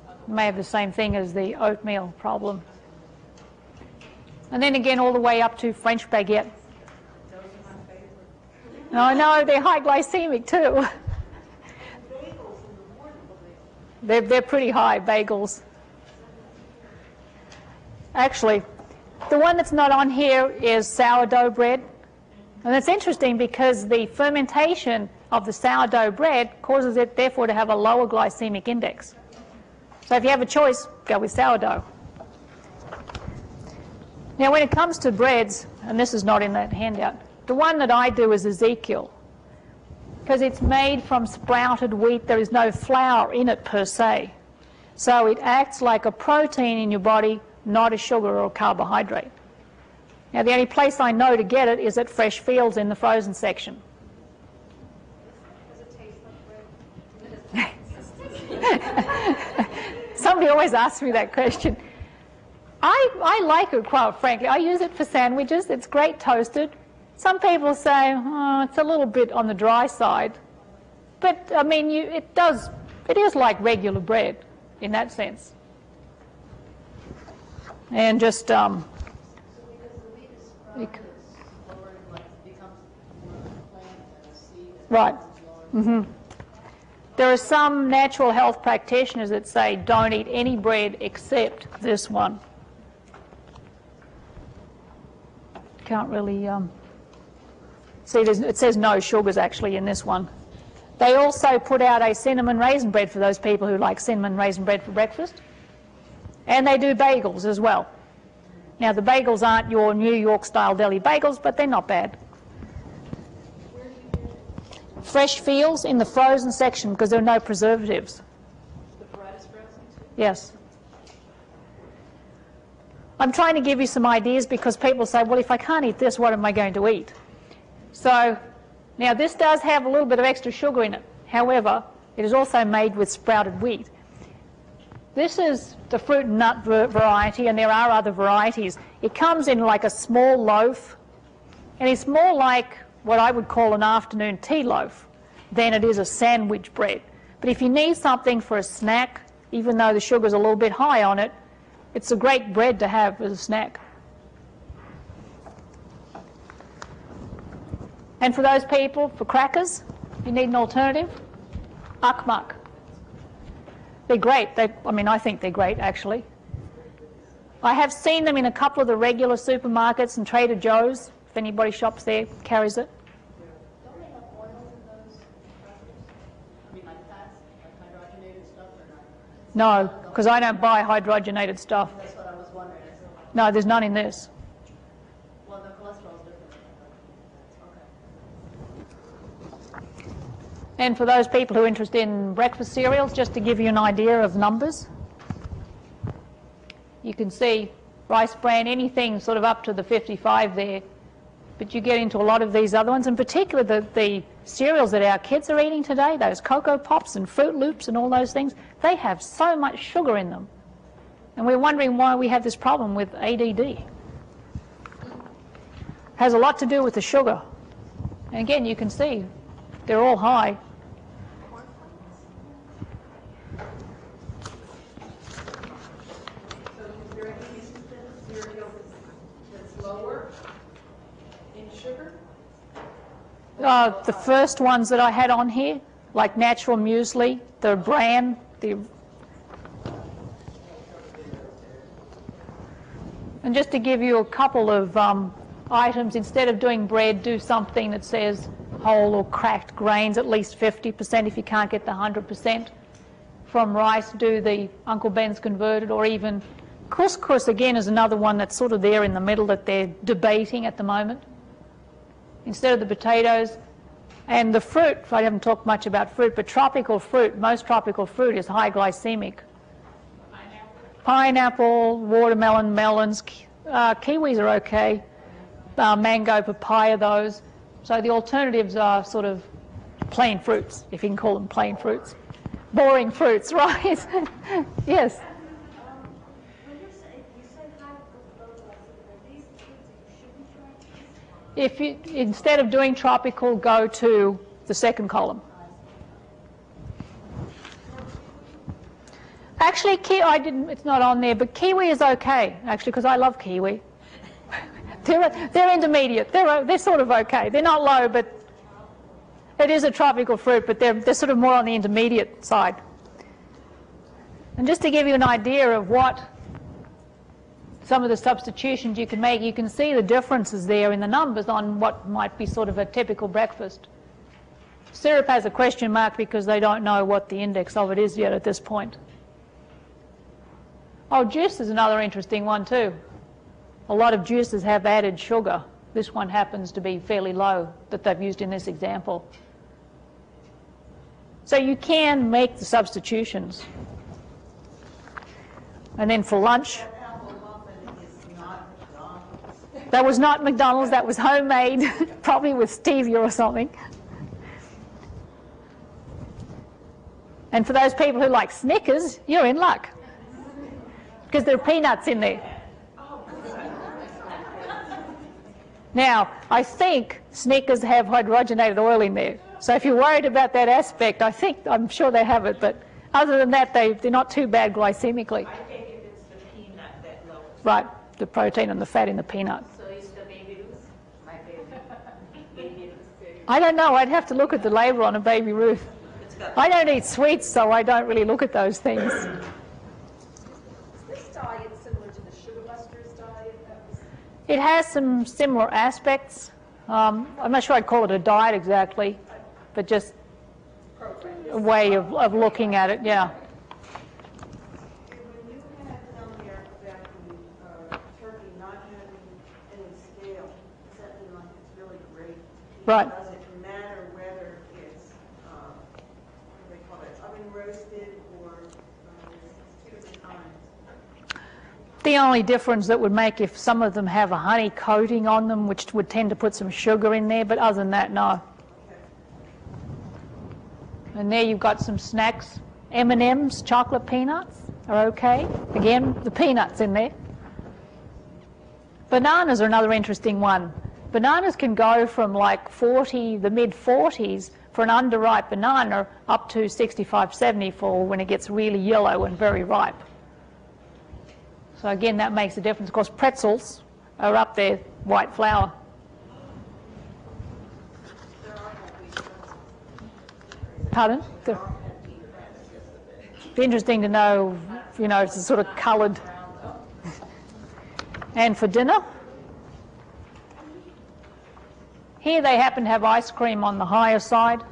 than other. May have the same thing as the oatmeal problem. And then again, all the way up to French baguette. Those are my favorite. No, no, they're high glycemic too. Bagels in the morning. They're pretty high, bagels. Actually, the one that's not on here is sourdough bread. And that's interesting because the fermentation of the sourdough bread causes it, therefore, to have a lower glycemic index. So if you have a choice, go with sourdough. Now, when it comes to breads, and this is not in that handout, the one that I do is Ezekiel. Because it's made from sprouted wheat, there is no flour in it per se. So it acts like a protein in your body, not a sugar or a carbohydrate. Now, the only place I know to get it is at Fresh Fields in the frozen section. Does it taste like bread? Somebody always asks me that question. I like it, quite frankly. I use it for sandwiches. It's great toasted. Some people say, oh, it's a little bit on the dry side. But, I mean, it is like regular bread in that sense. And just, right. Mm-hmm. There are some natural health practitioners that say don't eat any bread except this one. Can't really see, it says no sugars actually in this one. They also put out a cinnamon raisin bread for those people who like cinnamon raisin bread for breakfast. And they do bagels as well. Now, the bagels aren't your New York style deli bagels, but they're not bad. Fresh Fields in the frozen section because there are no preservatives. The bread is frozen too? Yes. I'm trying to give you some ideas because people say, well, if I can't eat this, what am I going to eat? So, now this does have a little bit of extra sugar in it. However, it is also made with sprouted wheat. This is the fruit and nut variety, and there are other varieties. It comes in like a small loaf, and it's more like what I would call an afternoon tea loaf than it is a sandwich bread. But if you need something for a snack, even though the sugar's a little bit high on it, it's a great bread to have as a snack. And for those people, for crackers, if you need an alternative, Akmak. They're great. I think they're great, actually. I have seen them in a couple of the regular supermarkets and Trader Joe's. If anybody shops there, carries it. Don't they have oils in those crackers? I mean, like fats, like hydrogenated stuff or not? No, because I don't buy hydrogenated stuff. That's what I was wondering. No, there's none in this. Well, the cholesterol's different. Okay. And for those people who are interested in breakfast cereals, just to give you an idea of numbers, you can see Rice Bran, anything sort of up to the 55 there. But you get into a lot of these other ones, in particular the cereals that our kids are eating today, those Cocoa Pops and Fruit Loops and all those things, they have so much sugar in them. And we're wondering why we have this problem with ADD. Has a lot to do with the sugar. And again, you can see they're all high. So is there any cereal that's lower in sugar? The first ones that I had on here, like natural muesli, the bran, and just to give you a couple of items, instead of doing bread, do something that says whole or cracked grains, at least 50% if you can't get the 100%. From rice, do the Uncle Ben's converted, or even couscous, again, is another one that's sort of there in the middle that they're debating at the moment. Instead of the potatoes. And the fruit, I haven't talked much about fruit, but tropical fruit, most tropical fruit is high glycemic. Pineapple, watermelon, melons, kiwis are okay, mango, papaya, those. So the alternatives are sort of plain fruits, if you can call them plain fruits. Boring fruits, right? Yes. When you say high glycemic, are these foods that you shouldn't try? If you, instead of doing tropical, go to the second column. Actually, it's not on there, but kiwi is okay, actually, because I love kiwi. They're intermediate. They're sort of okay. They're not low, but it is a tropical fruit, but they're sort of more on the intermediate side. And just to give you an idea of what some of the substitutions you can make, you can see the differences there in the numbers on what might be sort of a typical breakfast. Syrup has a question mark because they don't know what the index of it is yet at this point. Oh, juice is another interesting one too. A lot of juices have added sugar. This one happens to be fairly low that they've used in this example. So you can make the substitutions. And then for lunch, that was not McDonald's, that was homemade, probably with stevia or something. And for those people who like Snickers, you're in luck, because there are peanuts in there. Now, I think Snickers have hydrogenated oil in there. So if you're worried about that aspect, I'm sure they have it, but other than that, they're not too bad glycemically. I think if it's the peanut that lowers. Right, the protein and the fat in the peanut. So is the Baby Ruth? My baby Ruth. I don't know, I'd have to look at the label on a Baby Ruth. I don't eat sweets, so I don't really look at those things. Is this diet similar to the Sugar Busters diet? It has some similar aspects. I'm not sure I'd call it a diet exactly, but just a way of looking at it, yeah. When you had down there about the turkey not having any scale, does that mean like it's really great? Right. Does it matter whether it's, what do they call it, oven roasted or two different kinds? The only difference that would make if some of them have a honey coating on them, which would tend to put some sugar in there, but other than that, no. And there you've got some snacks. M&M's, chocolate peanuts are okay. Again, the peanuts in there. Bananas are another interesting one. Bananas can go from like 40, the mid-40s for an underripe banana, up to 65, 70 for when it gets really yellow and very ripe. So again, that makes a difference. Of course, pretzels are up there, white flour. Pardon? It'd be interesting to know, it's sort of coloured. And for dinner, here they happen to have ice cream on the higher side.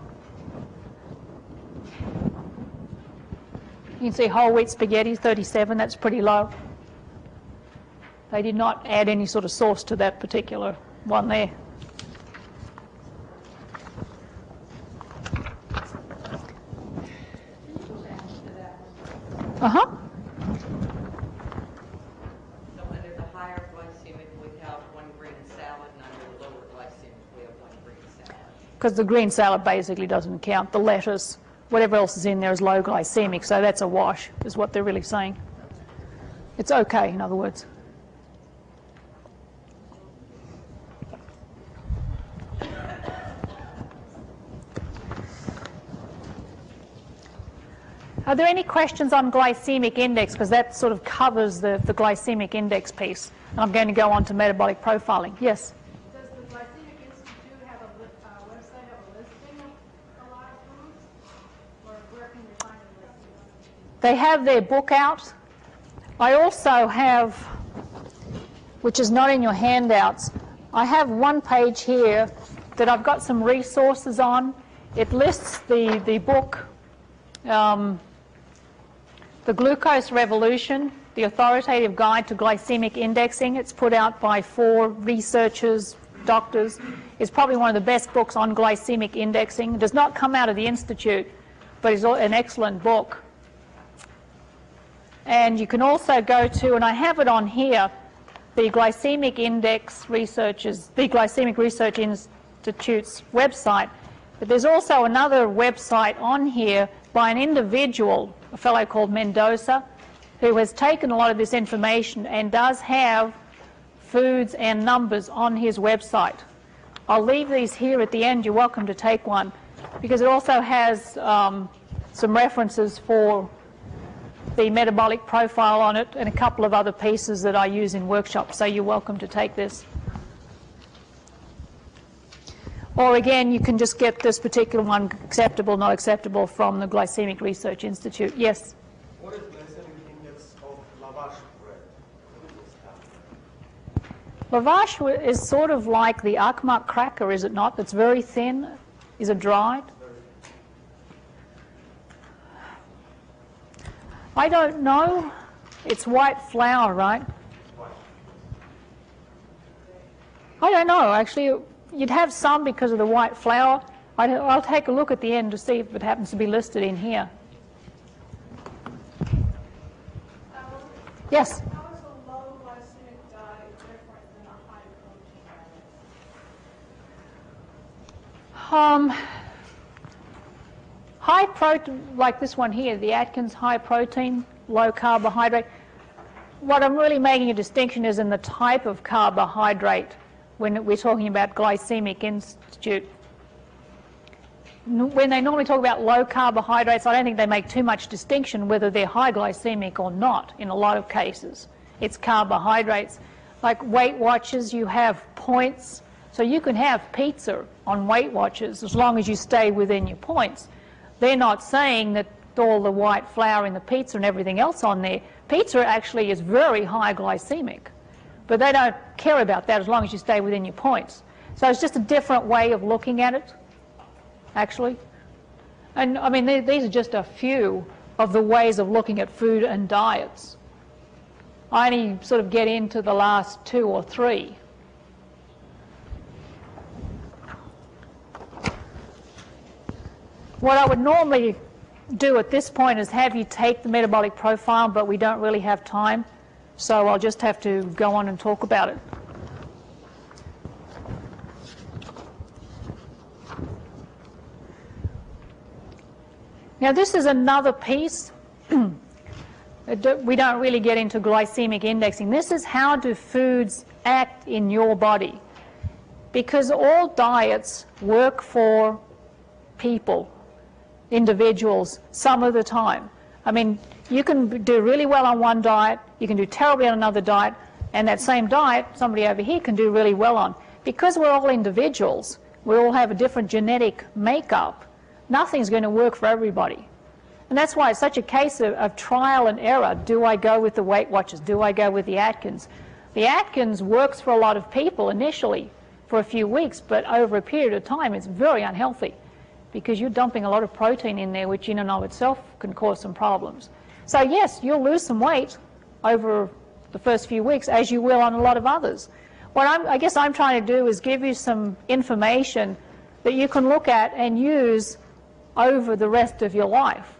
You can see whole wheat spaghetti, 37, that's pretty low. They did not add any sort of sauce to that particular one there. Uh-huh. So under the higher glycemic, we have one green salad, and under the lower glycemic, we have one green salad. Because the green salad basically doesn't count. The lettuce, whatever else is in there is low glycemic, so that's a wash, is what they're really saying. It's okay, in other words. Are there any questions on glycemic index? Because that sort of covers the glycemic index piece. And I'm going to go on to metabolic profiling. Yes? Does the Glycemic Institute have a website They have their book out. I also have, which is not in your handouts, I have one page here that I've got some resources on. It lists the book, The Glucose Revolution, The Authoritative Guide to Glycemic Indexing. It's put out by 4 researchers, doctors. It's probably one of the best books on glycemic indexing. It does not come out of the Institute, but it's an excellent book. And you can also go to, and I have it on here, the Glycemic Index Researchers, the Glycemic Research Institute's website. But there's also another website on here by an individual, a fellow called Mendoza, who has taken a lot of this information and does have foods and numbers on his website. I'll leave these here at the end. You're welcome to take one, because it also has some references for the metabolic profile on it and a couple of other pieces that I use in workshops, so you're welcome to take this. Or again, you can just get this particular one, acceptable, not acceptable, from the Glycemic Research Institute. Yes? What is glycemic index of lavash bread? Lavash is sort of like the Akmak cracker, is it not? It's very thin. Is it dried? I don't know. It's white flour, right? I don't know, actually. You'd have some because of the white flour. I'll take a look at the end to see if it happens to be listed in here. Yes? How is a low glycemic diet different than a high protein diet? High protein, like this one here, the Atkins high protein, low carbohydrate. What I'm really making a distinction is in the type of carbohydrate when we're talking about Glycemic Institute. When they normally talk about low carbohydrates, I don't think they make too much distinction whether they're high glycemic or not in a lot of cases. It's carbohydrates. Like Weight Watchers, you have points. So you can have pizza on Weight Watchers as long as you stay within your points. They're not saying that all the white flour in the pizza and everything else on there. Pizza actually is very high glycemic, but they don't care about that as long as you stay within your points. So it's just a different way of looking at it, actually. And I mean, these are just a few of the ways of looking at food and diets. I only sort of get into the last 2 or 3. What I would normally do at this point is have you take the metabolic profile, but we don't really have time, so I'll just have to go on and talk about it. Now this is another piece. We don't really get into glycemic indexing. This is how do foods act in your body, because all diets work for people, individuals, some of the time. I mean, you can do really well on one diet, you can do terribly on another diet, and that same diet somebody over here can do really well on. Because we're all individuals, we all have a different genetic makeup, nothing's going to work for everybody. And that's why it's such a case of trial and error. Do I go with the Weight Watchers? Do I go with the Atkins? The Atkins works for a lot of people initially for a few weeks, but over a period of time it's very unhealthy, because you're dumping a lot of protein in there, which in and of itself can cause some problems. So yes, you'll lose some weight over the first few weeks, as you will on a lot of others. What I guess I'm trying to do is give you some information that you can look at and use over the rest of your life.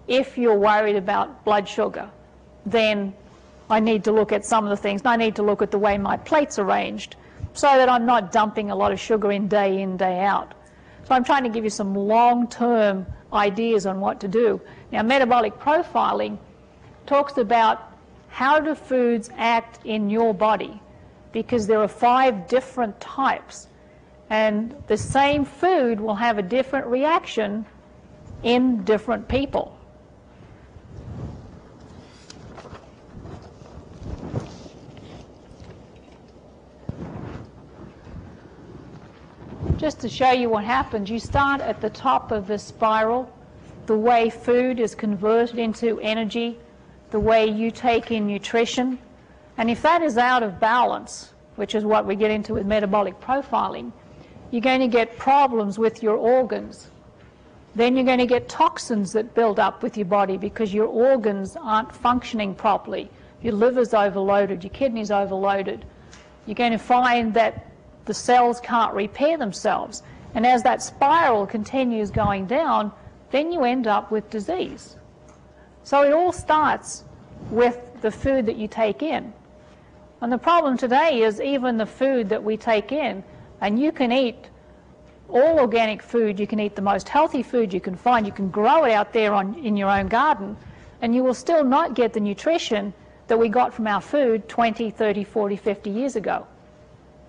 If you're worried about blood sugar, then I need to look at some of the things. I need to look at the way my plate's arranged so that I'm not dumping a lot of sugar in, day out. So I'm trying to give you some long-term ideas on what to do. Now, metabolic profiling talks about how do foods act in your body, because there are 5 different types, and the same food will have a different reaction in different people. Just to show you what happens, you start at the top of the spiral the way food is converted into energy, the way you take in nutrition. And if that is out of balance, which is what we get into with metabolic profiling, you're going to get problems with your organs. Then you're going to get toxins that build up with your body because your organs aren't functioning properly. Your liver's overloaded, your kidneys overloaded. You're going to find that the cells can't repair themselves. And as that spiral continues going down, then you end up with disease. So it all starts with the food that you take in. And the problem today is even the food that we take in, and you can eat all organic food, you can eat the most healthy food you can find, you can grow it out there in your own garden, and you will still not get the nutrition that we got from our food 20, 30, 40, 50 years ago.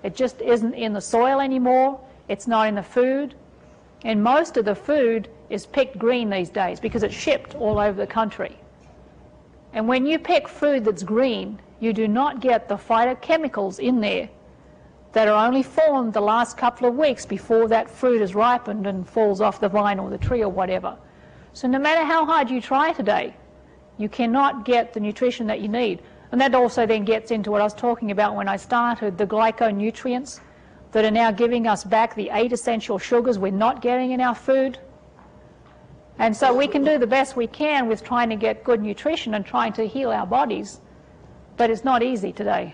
It just isn't in the soil anymore, it's not in the food, and most of the food is picked green these days because it's shipped all over the country. And when you pick food that's green, you do not get the phytochemicals in there that are only formed the last couple of weeks before that fruit is ripened and falls off the vine or the tree or whatever. So no matter how hard you try today, you cannot get the nutrition that you need. And that also then gets into what I was talking about when I started, the glyconutrients that are now giving us back the 8 essential sugars we're not getting in our food. And so we can do the best we can with trying to get good nutrition and trying to heal our bodies, but it's not easy today.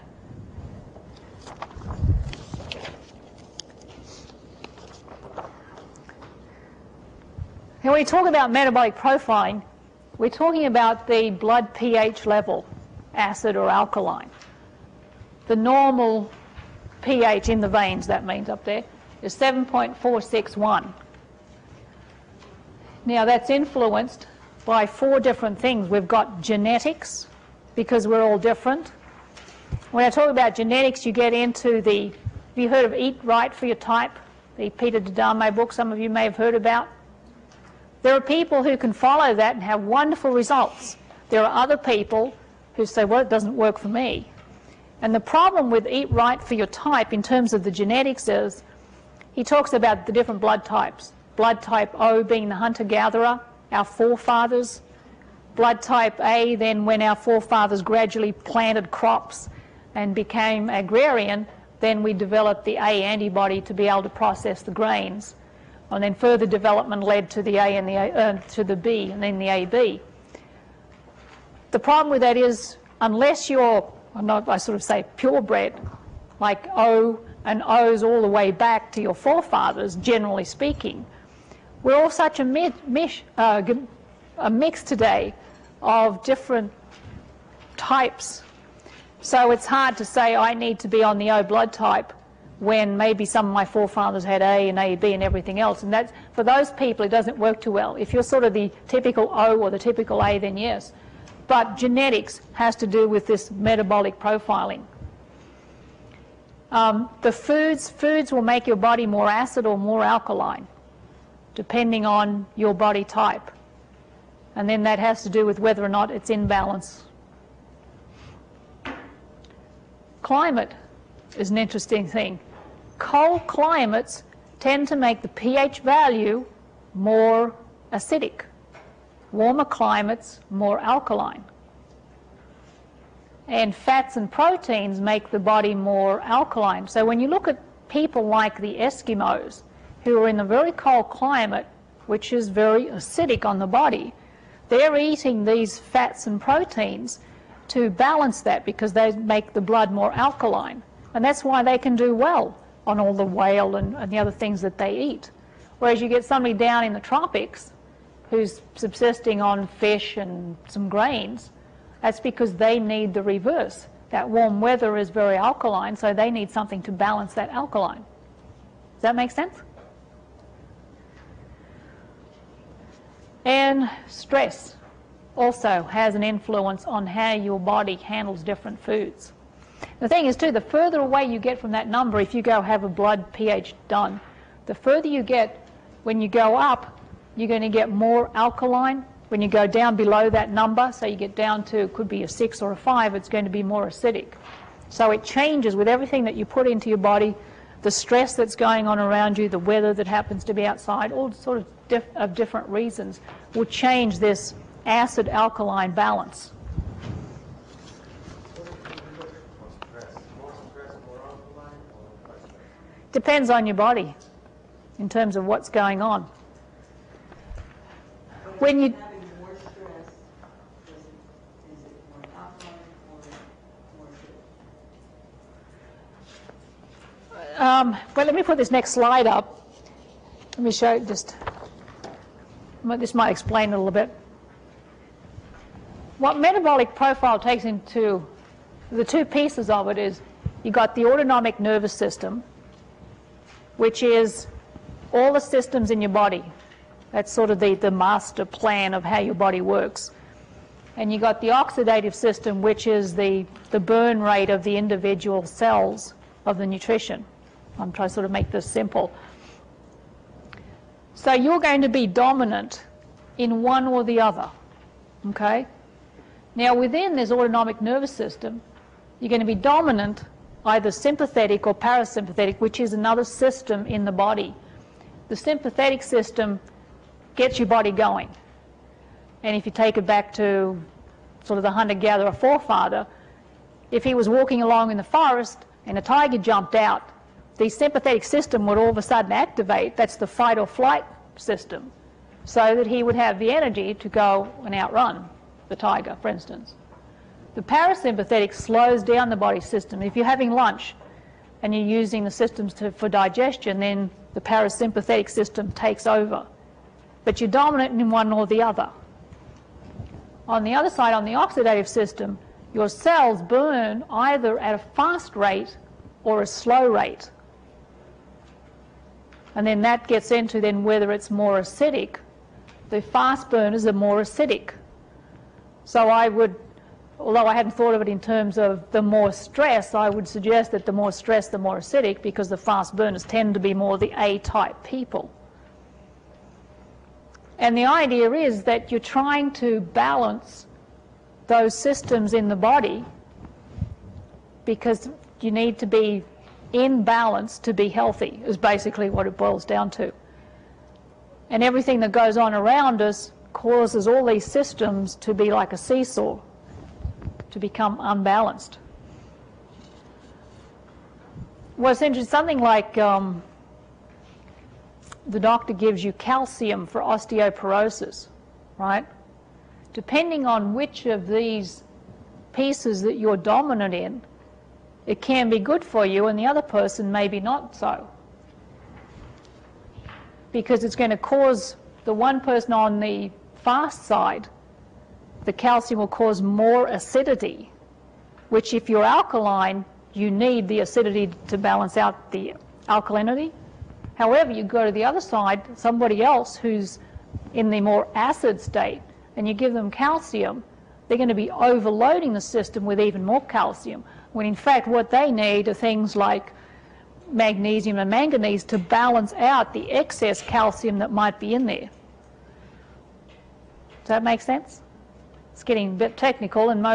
And when we talk about metabolic profiling, we're talking about the blood pH level, acid or alkaline. The normal pH in the veins, that means up there, is 7.461. Now that's influenced by 4 different things. We've got genetics, because we're all different. When I talk about genetics, you get into the, have you heard of Eat Right for Your Type? The Peter D'Adamo book some of you may have heard about. There are people who can follow that and have wonderful results. There are other people who say, well, it doesn't work for me. And the problem with Eat Right for Your Type in terms of the genetics is, he talks about the different blood types. Blood type O being the hunter-gatherer, our forefathers. Blood type A, then when our forefathers gradually planted crops and became agrarian, then we developed the A antibody to be able to process the grains. And then further development led to the A and to the B, and then the AB. The problem with that is, unless you're, I sort of say purebred, like O and O's all the way back to your forefathers, generally speaking, we're all such a mix today of different types. So it's hard to say I need to be on the O blood type when maybe some of my forefathers had A and AB and everything else. And that's, for those people, it doesn't work too well. If you're sort of the typical O or the typical A, then yes. But genetics has to do with this metabolic profiling. The foods will make your body more acid or more alkaline, depending on your body type. And then that has to do with whether or not it's in balance. Climate is an interesting thing. Cold climates tend to make the pH value more acidic. Warmer climates more alkaline. And fats and proteins make the body more alkaline. So when you look at people like the Eskimos, who are in a very cold climate, which is very acidic on the body, they're eating these fats and proteins to balance that because they make the blood more alkaline. And that's why they can do well on all the whale and the other things that they eat. Whereas you get somebody down in the tropics who's subsisting on fish and some grains, that's because they need the reverse. That warm weather is very alkaline, so they need something to balance that alkaline. Does that make sense? And stress also has an influence on how your body handles different foods. The thing is too, the further away you get from that number, if you go have a blood pH done, the further you get, when you go up, you're going to get more alkaline. When you go down below that number, so you get down to, could be a 6 or a 5, it's going to be more acidic. So it changes with everything that you put into your body, the stress that's going on around you, the weather that happens to be outside, all sort of of different reasons, will change this acid-alkaline balance. Depends on your body in terms of what's going on. When you Having more stress, is it more alkaline or more acidic? Well, let me put this next slide up. Let me show you just, this might explain a little bit. What metabolic profile takes into, the two pieces of it is, you've got the autonomic nervous system, which is all the systems in your body. That's sort of the master plan of how your body works. And you've got the oxidative system, which is the burn rate of the individual cells of the nutrition. I'm trying to sort of make this simple. So you're going to be dominant in one or the other, okay? Now within this autonomic nervous system, you're going to be dominant either sympathetic or parasympathetic, which is another system in the body. The sympathetic system gets your body going. And if you take it back to sort of the hunter-gatherer forefather, if he was walking along in the forest and a tiger jumped out, the sympathetic system would all of a sudden activate. That's the fight or flight system, so that he would have the energy to go and outrun the tiger, for instance. The parasympathetic slows down the body system. If you're having lunch and you're using the systems for digestion, then the parasympathetic system takes over. But you're dominant in one or the other. On the other side, on the oxidative system, your cells burn either at a fast rate or a slow rate. And then that gets into then whether it's more acidic. The fast burners are more acidic. So I would, although I hadn't thought of it in terms of the more stress, I would suggest that the more stress, the more acidic, because the fast burners tend to be more the A-type people. And the idea is that you're trying to balance those systems in the body, because you need to be in balance to be healthy, is basically what it boils down to. And everything that goes on around us causes all these systems to be like a seesaw, to become unbalanced. What's interesting, something like the doctor gives you calcium for osteoporosis, right? Depending on which of these pieces that you're dominant in, it can be good for you, and the other person maybe not so. Because it's going to cause the one person on the fast side, the calcium will cause more acidity, which if you're alkaline, you need the acidity to balance out the alkalinity. However, you go to the other side, somebody else who's in the more acid state, and you give them calcium, they're going to be overloading the system with even more calcium, when in fact what they need are things like magnesium and manganese to balance out the excess calcium that might be in there. Does that make sense? It's getting a bit technical, and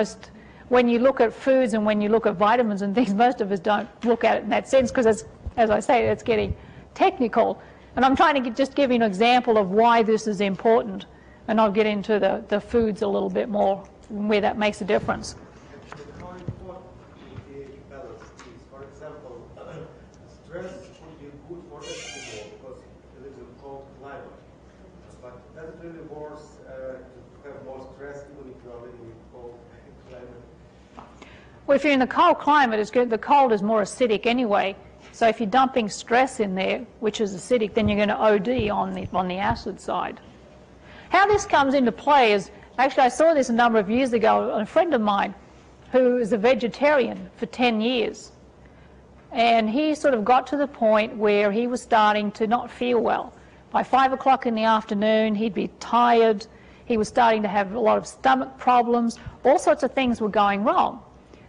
when you look at foods and when you look at vitamins and things, most of us don't look at it in that sense, because as I say, it's getting technical. And I'm trying to just give you an example of why this is important, and I'll get into the foods a little bit more, where that makes a difference. How important the pH balance is? For example, stress would be good for Eskimo because it is a cold climate. But does it really worse to have more stress even if you are living in cold climate? Well, if you're in the cold climate, it's good. The cold is more acidic anyway. So if you're dumping stress in there, which is acidic, then you're going to OD on the acid side. How this comes into play is, actually I saw this a number of years ago, a friend of mine who is a vegetarian for 10 years. And he sort of got to the point where he was starting to not feel well. By 5 o'clock in the afternoon, he'd be tired. He was starting to have a lot of stomach problems. All sorts of things were going wrong.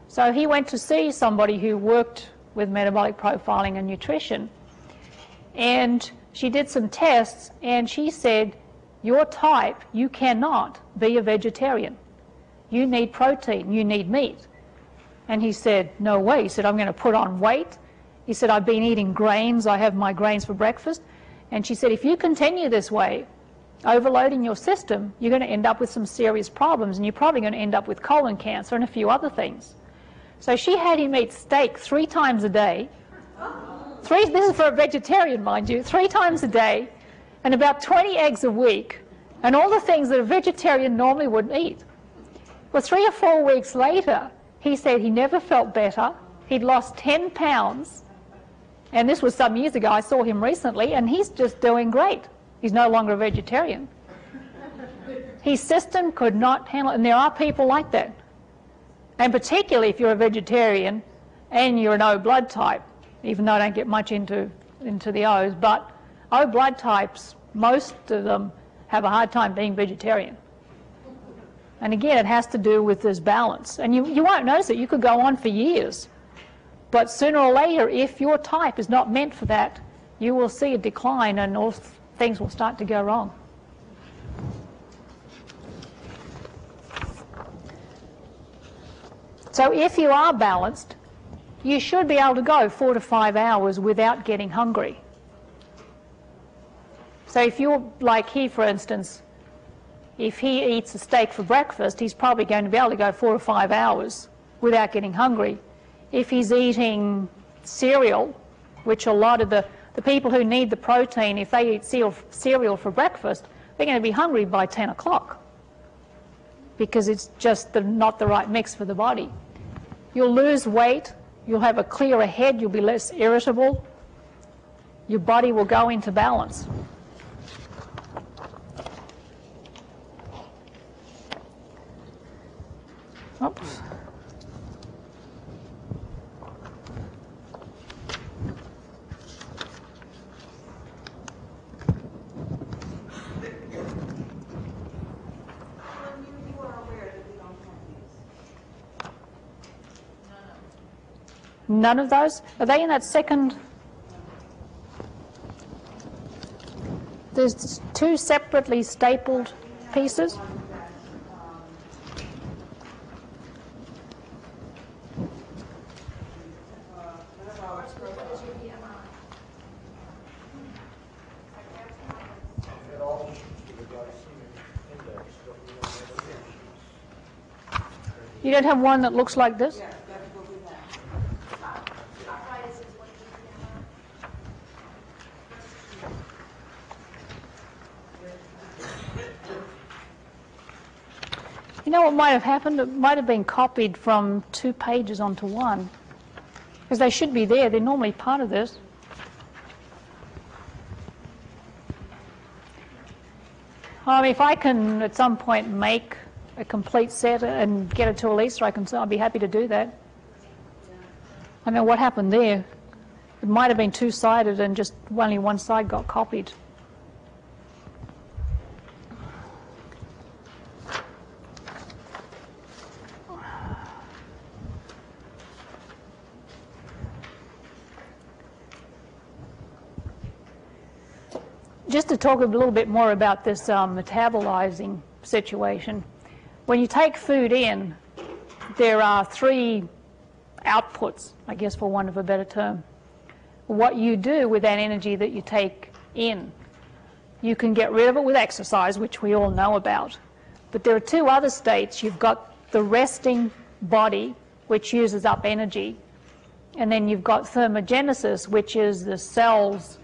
So he went to see somebody who worked with metabolic profiling and nutrition. And she did some tests, and she said, your type, you cannot be a vegetarian. You need protein, you need meat. And he said, no way. He said, I'm going to put on weight. He said, I've been eating grains. I have my grains for breakfast. And she said, if you continue this way, overloading your system, you're going to end up with some serious problems, and you're probably going to end up with colon cancer and a few other things. So she had him eat steak 3 times a day. This is for a vegetarian, mind you, 3 times a day, and about 20 eggs a week, and all the things that a vegetarian normally wouldn't eat. Well, 3 or 4 weeks later, he said he never felt better. He'd lost 10 pounds, and this was some years ago. I saw him recently, and he's just doing great. He's no longer a vegetarian. His system could not handle it, and there are people like that. And particularly if you're a vegetarian and you're an O blood type, even though I don't get much into the O's, but O blood types, most of them have a hard time being vegetarian. And again, it has to do with this balance. And you won't notice it. You could go on for years. But sooner or later, if your type is not meant for that, you will see a decline and all things will start to go wrong. So if you are balanced, you should be able to go 4 to 5 hours without getting hungry. So if you're like he, for instance, if he eats a steak for breakfast, he's probably going to be able to go 4 or 5 hours without getting hungry. If he's eating cereal, which a lot of the people who need the protein, if they eat cereal for breakfast, they're going to be hungry by 10 o'clock because it's just not the right mix for the body. You'll lose weight, you'll have a clearer head, you'll be less irritable, your body will go into balance. Oops. None of those? Are they in that second? There's 2 separately stapled pieces. You don't have one that looks like this? You know what might have happened? It might have been copied from 2 pages onto 1. Because they should be there. They're normally part of this. If I can at some point make a complete set and get it to Elisa, I'll be happy to do that. I know what happened there. It might have been 2-sided and just only one side got copied. Just to talk a little bit more about this metabolizing situation. When you take food in, there are 3 outputs, I guess for want of a better term. What you do with that energy that you take in, you can get rid of it with exercise, which we all know about. But there are 2 other states. You've got the resting body, which uses up energy, and then you've got thermogenesis, which is the cells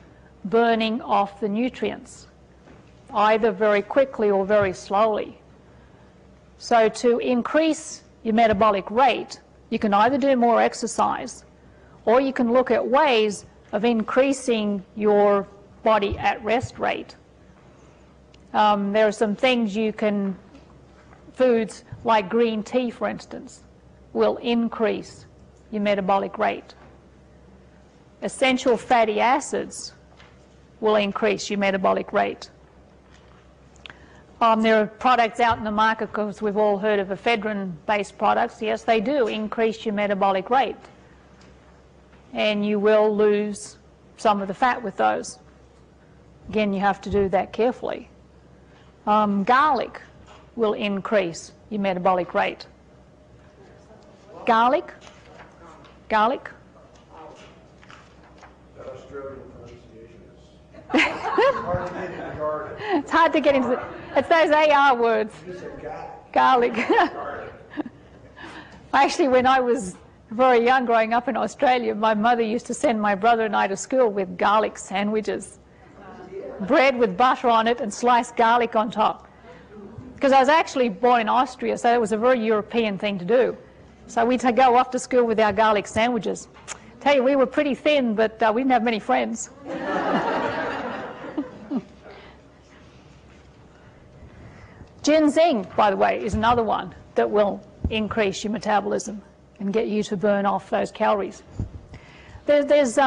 burning off the nutrients, either very quickly or very slowly. So to increase your metabolic rate, you can either do more exercise, or you can look at ways of increasing your body at rest rate. There are some things you can, foods like green tea, for instance, will increase your metabolic rate. Essential fatty acids will increase your metabolic rate. There are products out in the market, because we've all heard of ephedrine-based products. Yes, they do increase your metabolic rate. And you will lose some of the fat with those. Again, you have to do that carefully. Garlic will increase your metabolic rate. Garlic? Garlic? That Australian pronunciation is... Hard to get in the garden. It's hard to get into it's those AR words. You said Garlic. Actually, when I was very young growing up in Australia, my mother used to send my brother and I to school with garlic sandwiches. Bread with butter on it and sliced garlic on top. Because I was actually born in Austria, so it was a very European thing to do. So we'd go off to school with our garlic sandwiches. Tell you, we were pretty thin, but we didn't have many friends. Ginseng, by the way, is another one that will increase your metabolism and get you to burn off those calories. There's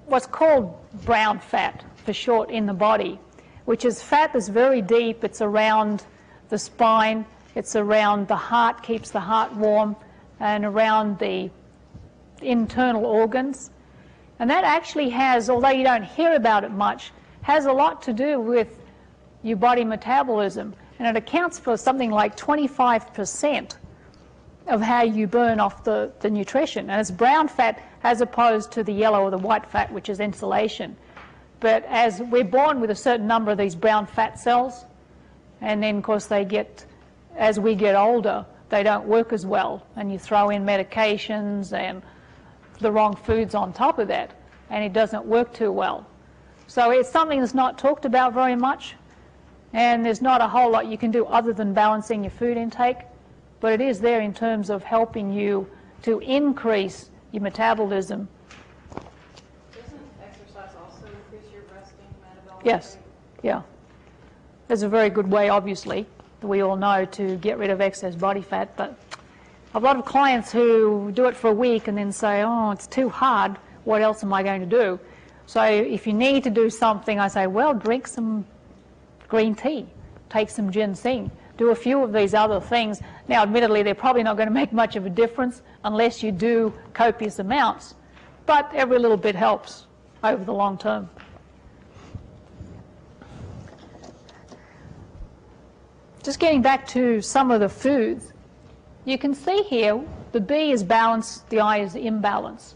what's called brown fat, for short, in the body, which is fat that's very deep. It's around the spine, it's around the heart, keeps the heart warm, and around the internal organs. And that actually has, although you don't hear about it much, has a lot to do with your body metabolism, and it accounts for something like 25% of how you burn off the nutrition. And it's brown fat as opposed to the yellow or the white fat, which is insulation. But as we're born with a certain number of these brown fat cells, and then of course as we get older, they don't work as well, and you throw in medications and the wrong foods on top of that, and it doesn't work too well. So it's something that's not talked about very much, and there's not a whole lot you can do other than balancing your food intake, but it is there in terms of helping you to increase your metabolism. Doesn't exercise also increase your resting metabolic Yes, rate? yeah. There's a very good way, obviously, that we all know, to get rid of excess body fat, but a lot of clients who do it for a week and then say, oh, it's too hard, what else am I going to do? So if you need to do something, I say, well, drink some green tea, take some ginseng, do a few of these other things. Now, admittedly, they're probably not going to make much of a difference unless you do copious amounts, but every little bit helps over the long term. Just getting back to some of the foods, you can see here the B is balance, the I is imbalance.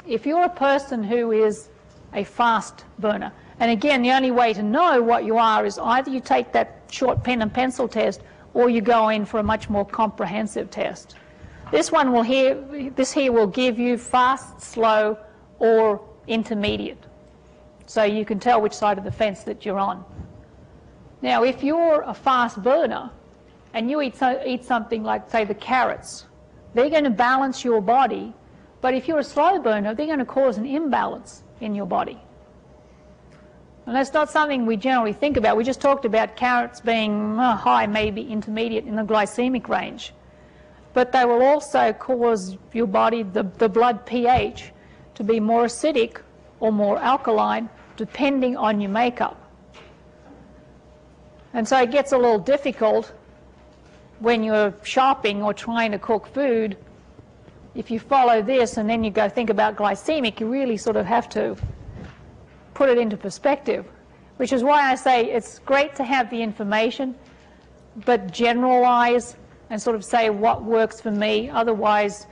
If you're a person who is a fast burner, and again, the only way to know what you are is either you take that short pen and pencil test or you go in for a much more comprehensive test. This here will give you fast, slow, or intermediate. So you can tell which side of the fence that you're on. Now, if you're a fast burner and you eat something like, say, the carrots, they're going to balance your body, but if you're a slow burner, they're going to cause an imbalance in your body. And that's not something we generally think about. We just talked about carrots being high, maybe intermediate in the glycemic range. But they will also cause your body, the blood pH, to be more acidic or more alkaline, depending on your makeup. And so it gets a little difficult when you're shopping or trying to cook food. If you follow this and then you go think about glycemic, you really sort of have to put it into perspective, which is why I say it's great to have the information, but generalize and sort of say what works for me. Otherwise,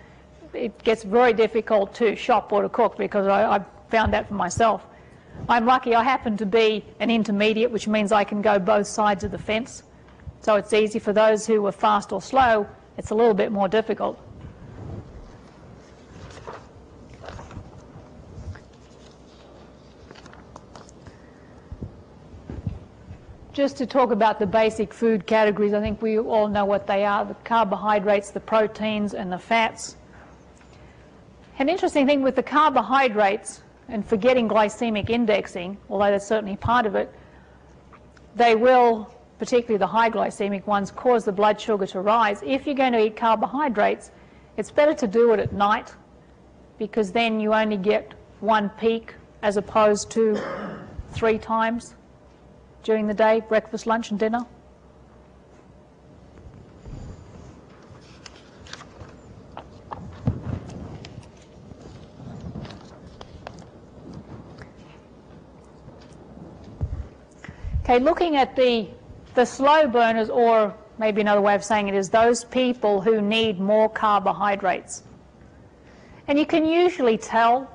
it gets very difficult to shop or to cook, because I found that for myself. I'm lucky I happen to be an intermediate, which means I can go both sides of the fence. So it's easy. For those who are fast or slow, it's a little bit more difficult. Just to talk about the basic food categories, I think we all know what they are: the carbohydrates, the proteins, and the fats. An interesting thing with the carbohydrates, and forgetting glycemic indexing, although that's certainly part of it, they will, particularly the high glycemic ones, cause the blood sugar to rise. If you're going to eat carbohydrates, it's better to do it at night, because then you only get one peak as opposed to 3 times during the day: breakfast, lunch, and dinner. Okay, looking at the slow burners, or maybe another way of saying it is those people who need more carbohydrates. And you can usually tell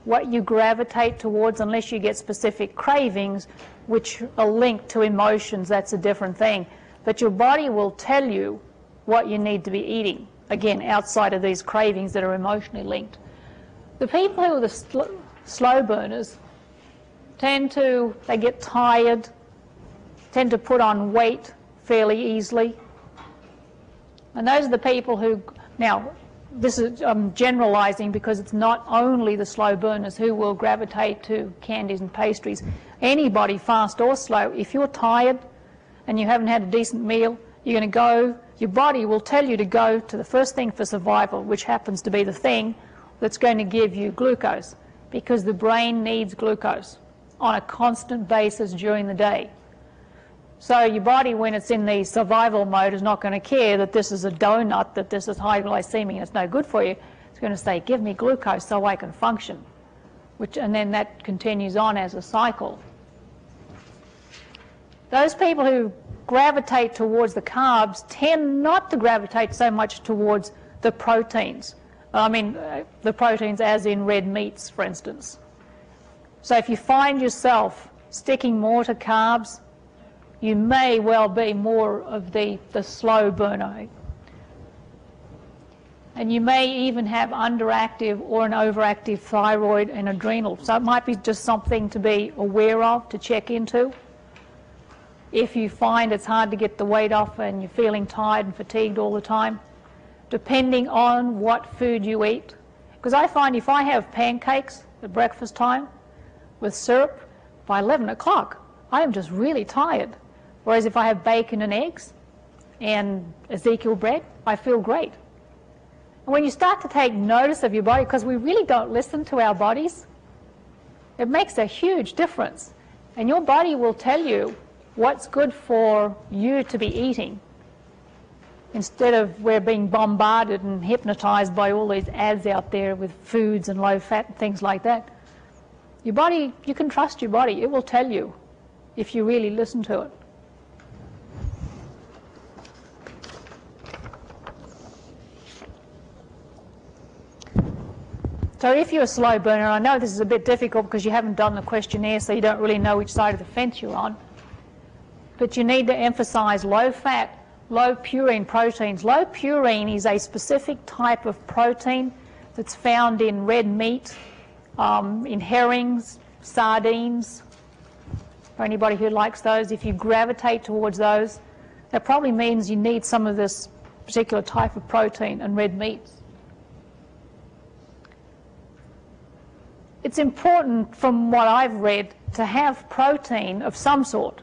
what you gravitate towards unless you get specific cravings, which are linked to emotions. That's a different thing. But your body will tell you what you need to be eating, again, outside of these cravings that are emotionally linked. The people who are the slow burners they get tired, tend to put on weight fairly easily. And those are the people who, now, this is generalizing because it's not only the slow burners who will gravitate to candies and pastries. Anybody, fast or slow, if you're tired and you haven't had a decent meal, you're going to go, your body will tell you to go to the first thing for survival, which happens to be the thing that's going to give you glucose, because the brain needs glucose on a constant basis during the day. So your body, when it's in the survival mode, is not going to care that this is a donut, that this is high glycemic, and it's no good for you. It's going to say, give me glucose so I can function. And then that continues on as a cycle. Those people who gravitate towards the carbs tend not to gravitate so much towards the proteins. The proteins as in red meats, for instance. So if you find yourself sticking more to carbs, you may well be more of the slow burner. And you may even have underactive or an overactive thyroid and adrenal. So it might be just something to be aware of, to check into. If you find it's hard to get the weight off and you're feeling tired and fatigued all the time, depending on what food you eat. Because I find if I have pancakes at breakfast time with syrup, by 11 o'clock, I am just really tired. Whereas if I have bacon and eggs and Ezekiel bread, I feel great. And when you start to take notice of your body, because we really don't listen to our bodies, it makes a huge difference. And your body will tell you what's good for you to be eating, instead of we're being bombarded and hypnotized by all these ads out there with foods and low fat and things like that. Your body, you can trust your body. It will tell you if you really listen to it. So if you're a slow burner, I know this is a bit difficult because you haven't done the questionnaire, so you don't really know which side of the fence you're on. But you need to emphasize low fat, low purine proteins. Low purine is a specific type of protein that's found in red meat, in herrings, sardines. For anybody who likes those, if you gravitate towards those, that probably means you need some of this particular type of protein in red meats. It's important, from what I've read, to have protein of some sort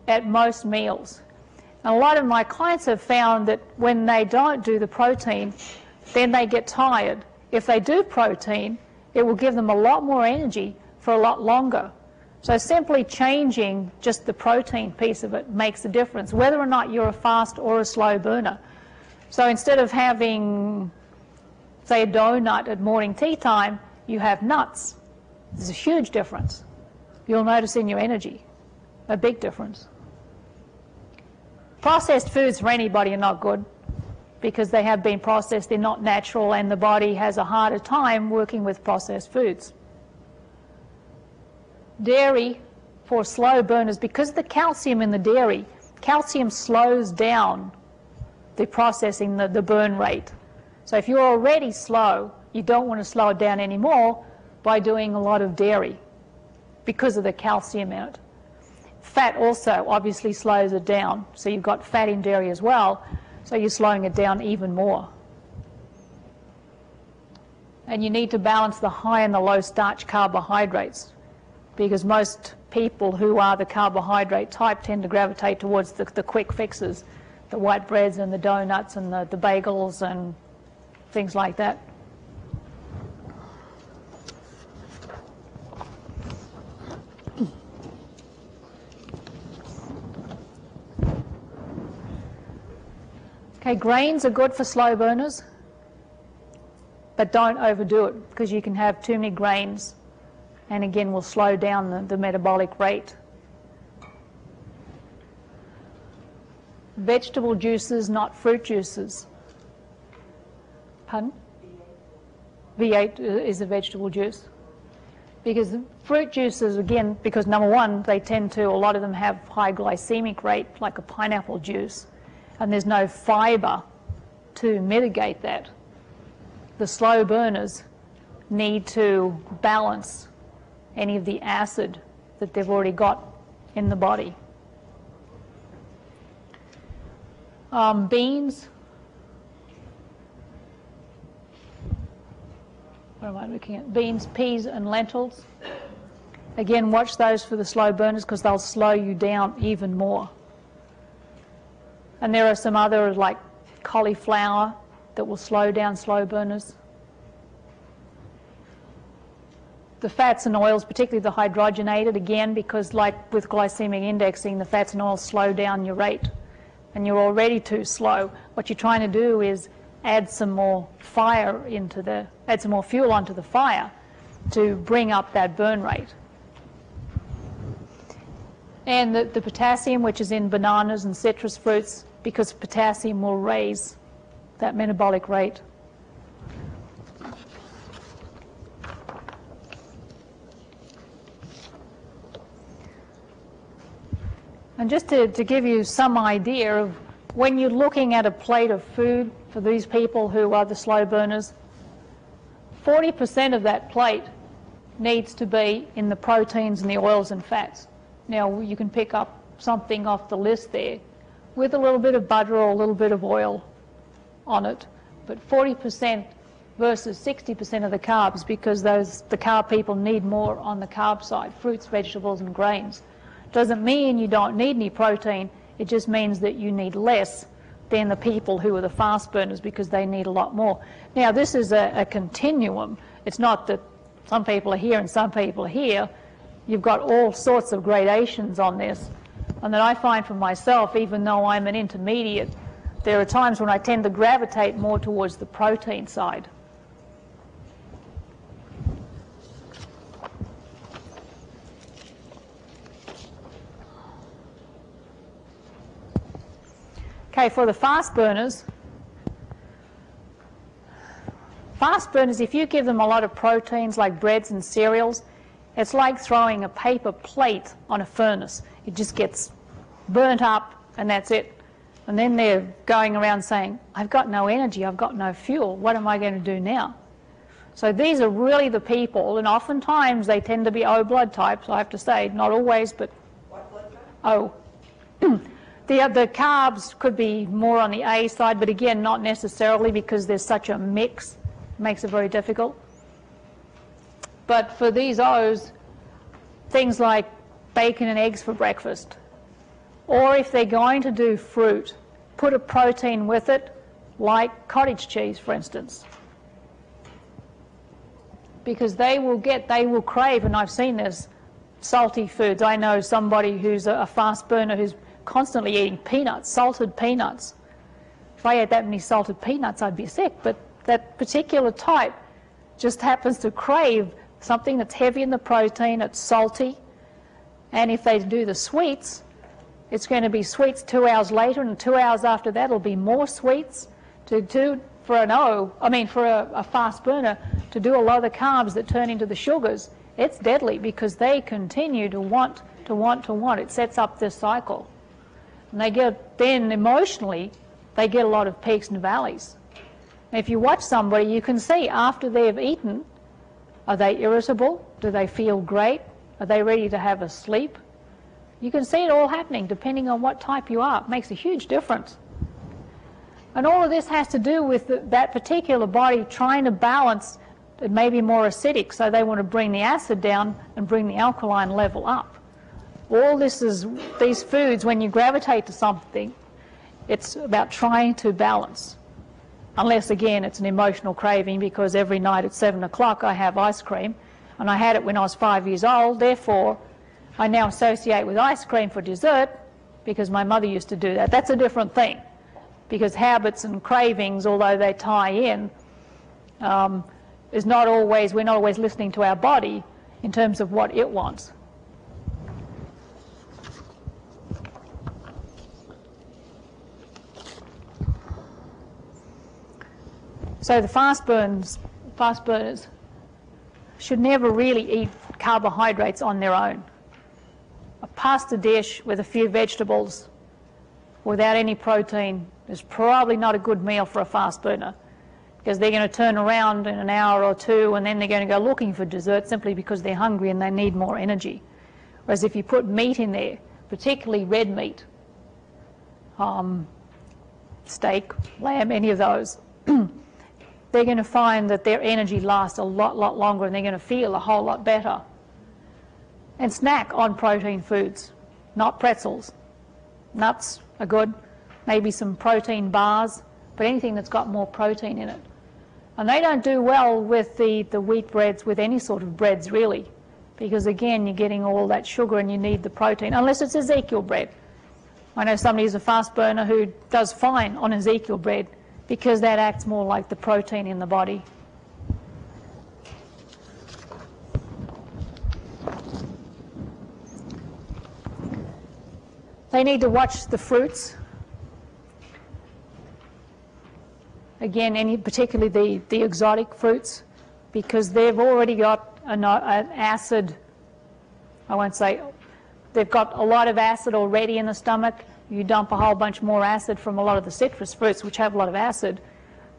at most meals. And a lot of my clients have found that when they don't do the protein, then they get tired. If they do protein, it will give them a lot more energy for a lot longer. So simply changing just the protein piece of it makes a difference, whether or not you're a fast or a slow burner. So instead of having, say, a donut at morning tea time, you have nuts. There's a huge difference. You'll notice in your energy, a big difference. Processed foods for anybody are not good because they have been processed, they're not natural, and the body has a harder time working with processed foods. Dairy for slow burners, because of the calcium in the dairy, calcium slows down the processing, the burn rate. So if you're already slow, you don't want to slow it down anymore by doing a lot of dairy because of the calcium in it. Fat also obviously slows it down. So you've got fat in dairy as well, so you're slowing it down even more. And you need to balance the high and the low starch carbohydrates, because most people who are the carbohydrate type tend to gravitate towards the quick fixes, the white breads and the donuts and the bagels and things like that. Okay, grains are good for slow burners, but don't overdo it because you can have too many grains and again will slow down the metabolic rate. Vegetable juices, not fruit juices. Pardon? V8 is a vegetable juice. Because fruit juices, again, because number one, they tend to, a lot of them have high glycemic rate, like a pineapple juice, and there's no fiber to mitigate that. The slow burners need to balance any of the acid that they've already got in the body. Beans. What am I looking at? Beans, peas, and lentils. Again, watch those for the slow burners because they'll slow you down even more. And there are some other, like cauliflower, that will slow down slow burners. The fats and oils, particularly the hydrogenated, again, because like with glycemic indexing, the fats and oils slow down your rate. And you're already too slow. What you're trying to do is add some more fire add some more fuel onto the fire to bring up that burn rate. And the potassium, which is in bananas and citrus fruits, because potassium will raise that metabolic rate. And just to give you some idea of when you're looking at a plate of food for these people who are the slow burners, 40% of that plate needs to be in the proteins and the oils and fats. Now, you can pick up something off the list there with a little bit of butter or a little bit of oil on it, but 40% versus 60% of the carbs, because the carb people need more on the carb side, fruits, vegetables, and grains. Doesn't mean you don't need any protein, it just means that you need less than the people who are the fast burners because they need a lot more. Now, this is a continuum. It's not that some people are here and some people are here. You've got all sorts of gradations on this. And that I find for myself, even though I'm an intermediate, there are times when I tend to gravitate more towards the protein side. Okay, for the fast burners, if you give them a lot of proteins like breads and cereals, it's like throwing a paper plate on a furnace. It just gets burnt up and that's it. And then they're going around saying, I've got no energy, I've got no fuel, what am I going to do now? So these are really the people, and oftentimes they tend to be O blood types, I have to say, not always, but What blood type? O. The carbs could be more on the A side, but again, not necessarily because there's such a mix. It makes it very difficult. But for these O's, things like bacon and eggs for breakfast, or if they're going to do fruit, put a protein with it, like cottage cheese, for instance. Because they will crave, and I've seen this, salty foods. I know somebody who's a fast burner who's constantly eating peanuts, salted peanuts. If I ate that many salted peanuts, I'd be sick. But that particular type just happens to crave something that's heavy in the protein, it's salty. And if they do the sweets, it's going to be sweets 2 hours later, and 2 hours after that it'll be more sweets. For a fast burner, to do a lot of the carbs that turn into the sugars, it's deadly because they continue to want. It sets up this cycle. And then emotionally, they get a lot of peaks and valleys. And if you watch somebody, you can see after they've eaten, are they irritable? Do they feel great? Are they ready to have a sleep? You can see it all happening depending on what type you are. It makes a huge difference. And all of this has to do with that particular body trying to balance. It may be more acidic, so they want to bring the acid down and bring the alkaline level up. All this is, these foods, when you gravitate to something, it's about trying to balance. Unless, again, it's an emotional craving because every night at 7 o'clock I have ice cream, and I had it when I was 5 years old, therefore I now associate with ice cream for dessert because my mother used to do that. That's a different thing, because habits and cravings, although they tie in, we're not always listening to our body in terms of what it wants. So the fast burners, should never really eat carbohydrates on their own. A pasta dish with a few vegetables without any protein is probably not a good meal for a fast burner, because they're going to turn around in an hour or two and then they're going to go looking for dessert simply because they're hungry and they need more energy. Whereas if you put meat in there, particularly red meat, steak, lamb, any of those, they're going to find that their energy lasts a lot longer and they're going to feel a whole lot better. And snack on protein foods, not pretzels. Nuts are good, maybe some protein bars, but anything that's got more protein in it. And they don't do well with the wheat breads, with any sort of breads really, because again you're getting all that sugar and you need the protein, unless it's Ezekiel bread. I know somebody who's a fast burner who does fine on Ezekiel bread because that acts more like the protein in the body. They need to watch the fruits. Again, particularly the exotic fruits, because they've already got an acid, I won't say, they've got a lot of acid already in the stomach. You dump a whole bunch more acid from a lot of the citrus fruits, which have a lot of acid,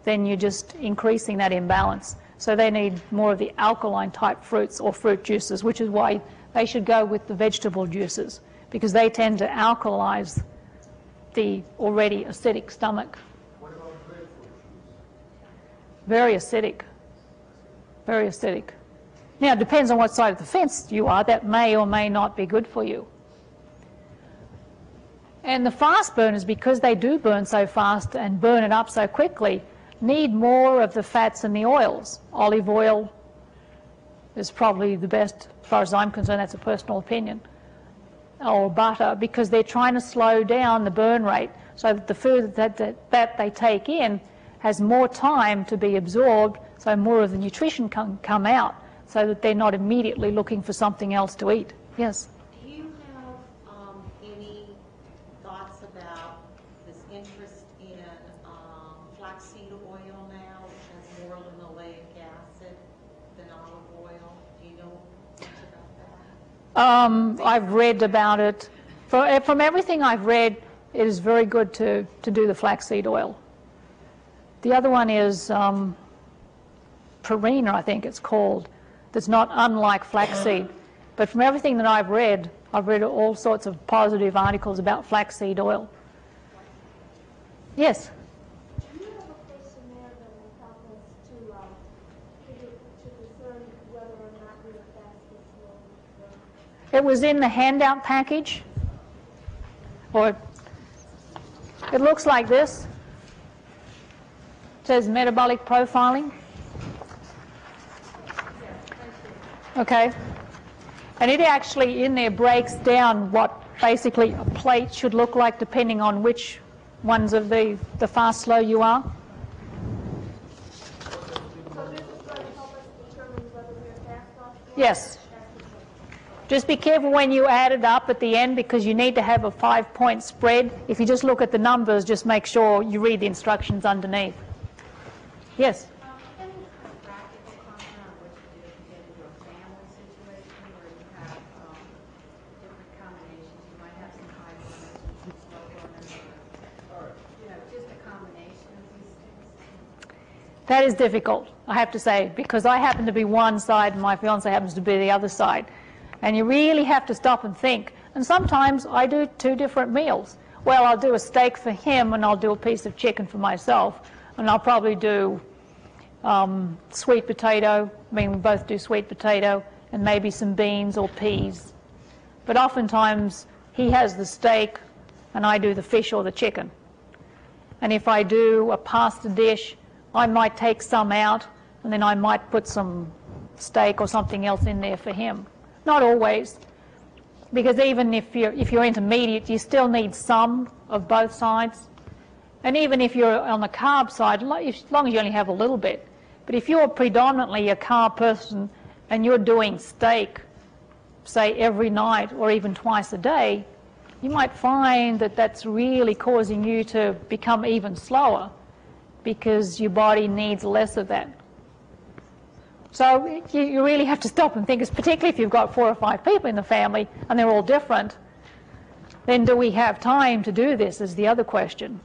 then you're just increasing that imbalance. So they need more of the alkaline type fruits or fruit juices, which is why they should go with the vegetable juices, because they tend to alkalize the already acidic stomach. What about grapefruit juice? Very acidic. Very acidic. Now, it depends on what side of the fence you are. That may or may not be good for you. And the fast burners, because they do burn so fast and burn it up so quickly, need more of the fats and the oils. Olive oil is probably the best, as far as I'm concerned, that's a personal opinion, or butter, because they're trying to slow down the burn rate so that the food that they take in has more time to be absorbed, so more of the nutrition can come out, so that they're not immediately looking for something else to eat. Yes? Do you have any thoughts about this interest in flaxseed oil now, which has more linoleic acid than olive oil? Do you know much about that? I've read about it. From everything I've read, it is very good to do the flaxseed oil. The other one is Purina, I think it's called, that's not unlike flaxseed. But from everything that I've read all sorts of positive articles about flaxseed oil. Yes? Do you have a question there that will help us to discern whether or not we are fasting slowly? It was in the handout package. Or it looks like this. It says metabolic profiling. Okay. And it actually in there breaks down what basically a plate should look like depending on which ones of the fast slow you are. So this is going to help us determine whether we are fast or slow? Yes. Just be careful when you add it up at the end, because you need to have a 5-point spread. If you just look at the numbers, just make sure you read the instructions underneath. Yes? Any practical comment on what to do if you get into a family situation where you have different combinations? You might have some high burners and some slow burners, or just a combination of these things. That is difficult, I have to say, because I happen to be one side and my fiance happens to be the other side. And you really have to stop and think. And sometimes I do 2 different meals. Well, I'll do a steak for him and I'll do a piece of chicken for myself. And I'll probably do sweet potato. I mean, we both do sweet potato, and maybe some beans or peas. But oftentimes he has the steak and I do the fish or the chicken. And if I do a pasta dish, I might take some out and then I might put some steak or something else in there for him. Not always, because even if you're intermediate, you still need some of both sides. And even if you're on the carb side, as long as you only have a little bit. But if you're predominantly a carb person and you're doing steak, say every night or even twice a day, you might find that that's really causing you to become even slower, because your body needs less of that. So you really have to stop and think, particularly if you've got 4 or 5 people in the family and they're all different, then do we have time to do this is the other question.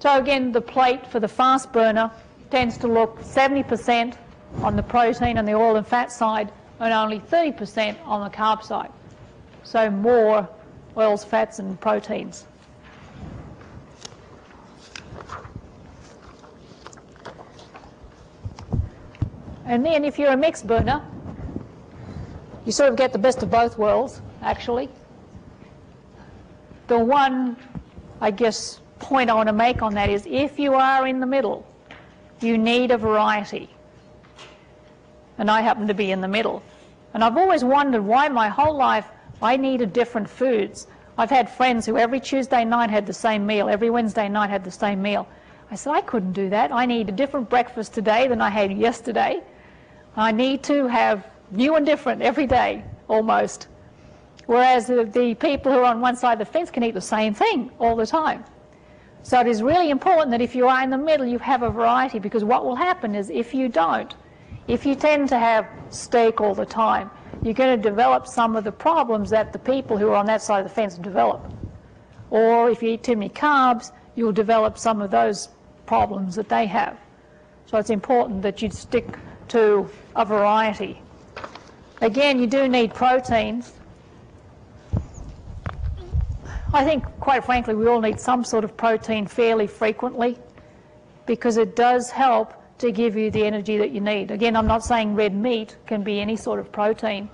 So again, the plate for the fast burner tends to look 70% on the protein and the oil and fat side and only 30% on the carb side. So more oils, fats and proteins. And then if you're a mixed burner, you sort of get the best of both worlds, actually. The one, I guess, point I want to make on that is if you are in the middle, you need a variety. And I happen to be in the middle. And I've always wondered why my whole life I needed different foods. I've had friends who every Tuesday night had the same meal, every Wednesday night had the same meal. I said, I couldn't do that. I need a different breakfast today than I had yesterday. I need to have new and different every day, almost. Whereas the people who are on one side of the fence can eat the same thing all the time. So it is really important that if you are in the middle, you have a variety, because what will happen is if you don't, if you tend to have steak all the time, you're going to develop some of the problems that the people who are on that side of the fence develop. Or if you eat too many carbs, you'll develop some of those problems that they have. So it's important that you stick to a variety. Again, you do need proteins. I think, quite frankly, we all need some sort of protein fairly frequently because it does help to give you the energy that you need. Again, I'm not saying red meat can be any sort of protein.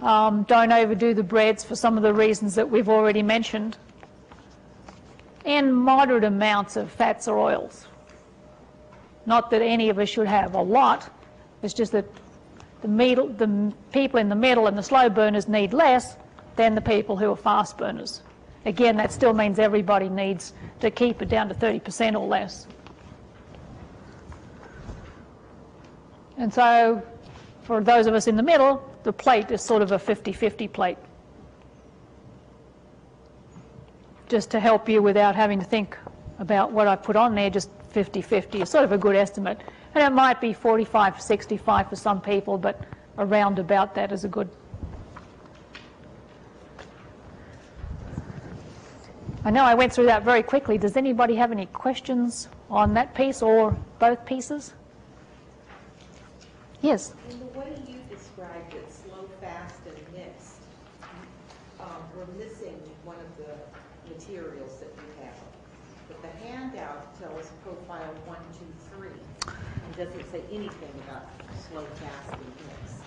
Don't overdo the breads for some of the reasons that we've already mentioned. And moderate amounts of fats or oils. Not that any of us should have a lot, it's just that the people in the middle and the slow burners need less than the people who are fast burners. Again, that still means everybody needs to keep it down to 30% or less. And so, for those of us in the middle, the plate is sort of a 50-50 plate. Just to help you without having to think about what I put on there, just 50-50 is sort of a good estimate. And it might be 45-65 for some people, but around about that is a good. I know I went through that very quickly. Does anybody have any questions on that piece or both pieces? Yes? In the way you described it, slow, fast, and mixed, we're missing one of the materials that you have. But the handout tells profile 1, 2, 3, and doesn't say anything about slow, fast, and mixed.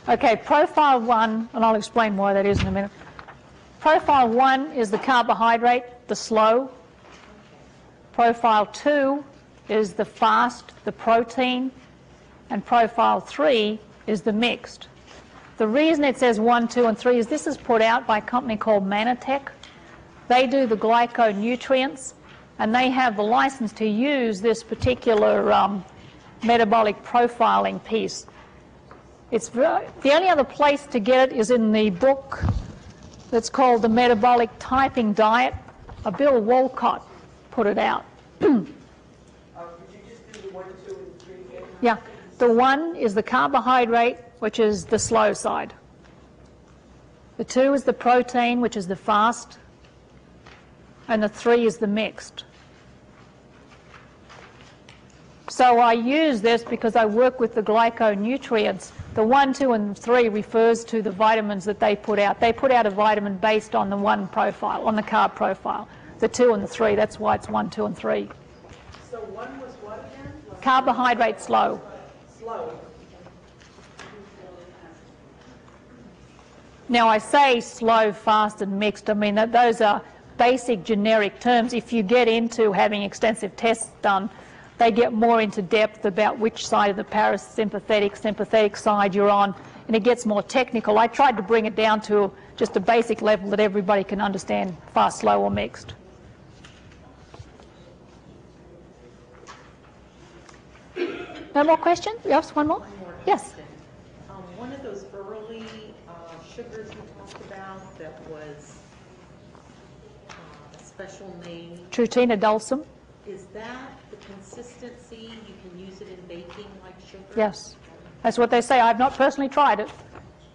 Okay, profile 1, and I'll explain why that is in a minute. Profile 1 is the carbohydrate, the slow. Profile 2 is the fast, the protein. And profile 3 is the mixed. The reason it says 1, 2, and 3 is this is put out by a company called Manatech. They do the glyconutrients, and they have the license to use this particular metabolic profiling piece. It's the only other place to get it is in the book that's called The Metabolic Typing Diet. Bill Wolcott put it out. Could you just do the 1, 2, and 3 again? Yeah. The 1 is the carbohydrate, which is the slow side. The 2 is the protein, which is the fast. And the 3 is the mixed. So I use this because I work with the glyconutrients. The 1, 2, and 3 refers to the vitamins that they put out. They put out a vitamin based on the 1 profile, on the carb profile. The 2 and the 3, that's why it's 1, 2, and 3. So 1 was what again? Carbohydrate slow. Slow. Now I say slow, fast, and mixed. I mean, those are basic generic terms. If you get into having extensive tests done, they get more into depth about which side of the parasympathetic, sympathetic side you're on, and it gets more technical. I tried to bring it down to just a basic level that everybody can understand, fast, slow, or mixed. No more questions? Yes, one more? One more Yes. question. One of those early sugars you talked about that was a special name, Trutina dulcim. is that the consistency, you can use it in baking like sugar? Yes, that's what they say. I've not personally tried it,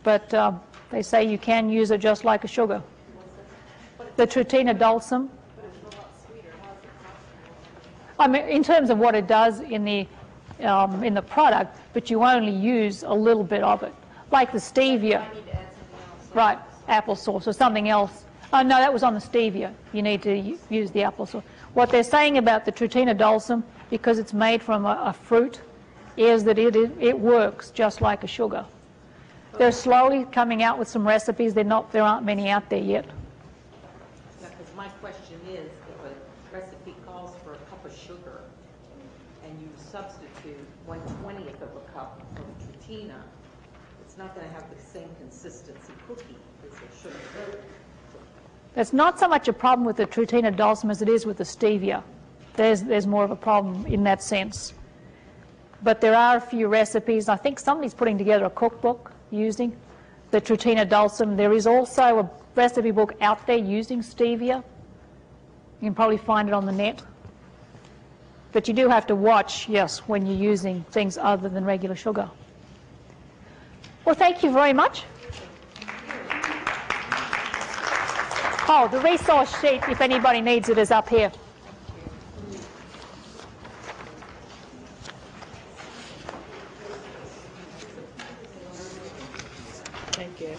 but they say you can use it just like a sugar. The Tritina dulcim. I mean, in terms of what it does in the product, but you only use a little bit of it, like the stevia. Right, applesauce or something else. Oh no, that was on the stevia. You need to use the applesauce. What they're saying about the Tritina dulcim, because it's made from a fruit, is that it works just like a sugar. They're slowly coming out with some recipes. There aren't many out there yet. Because my question is, if a recipe calls for a cup of sugar and you substitute 1/20th of a cup of Tritina, it's not going to have the same consistency cookie as a sugar. There's not so much a problem with the Tritina dulcim as it is with the stevia. There's more of a problem in that sense. But there are a few recipes. I think somebody's putting together a cookbook using the Tritina dulcim. There is also a recipe book out there using stevia. You can probably find it on the net. But you do have to watch, yes, when you're using things other than regular sugar. Well, thank you very much. Oh, the resource sheet, if anybody needs it, is up here. Thank you.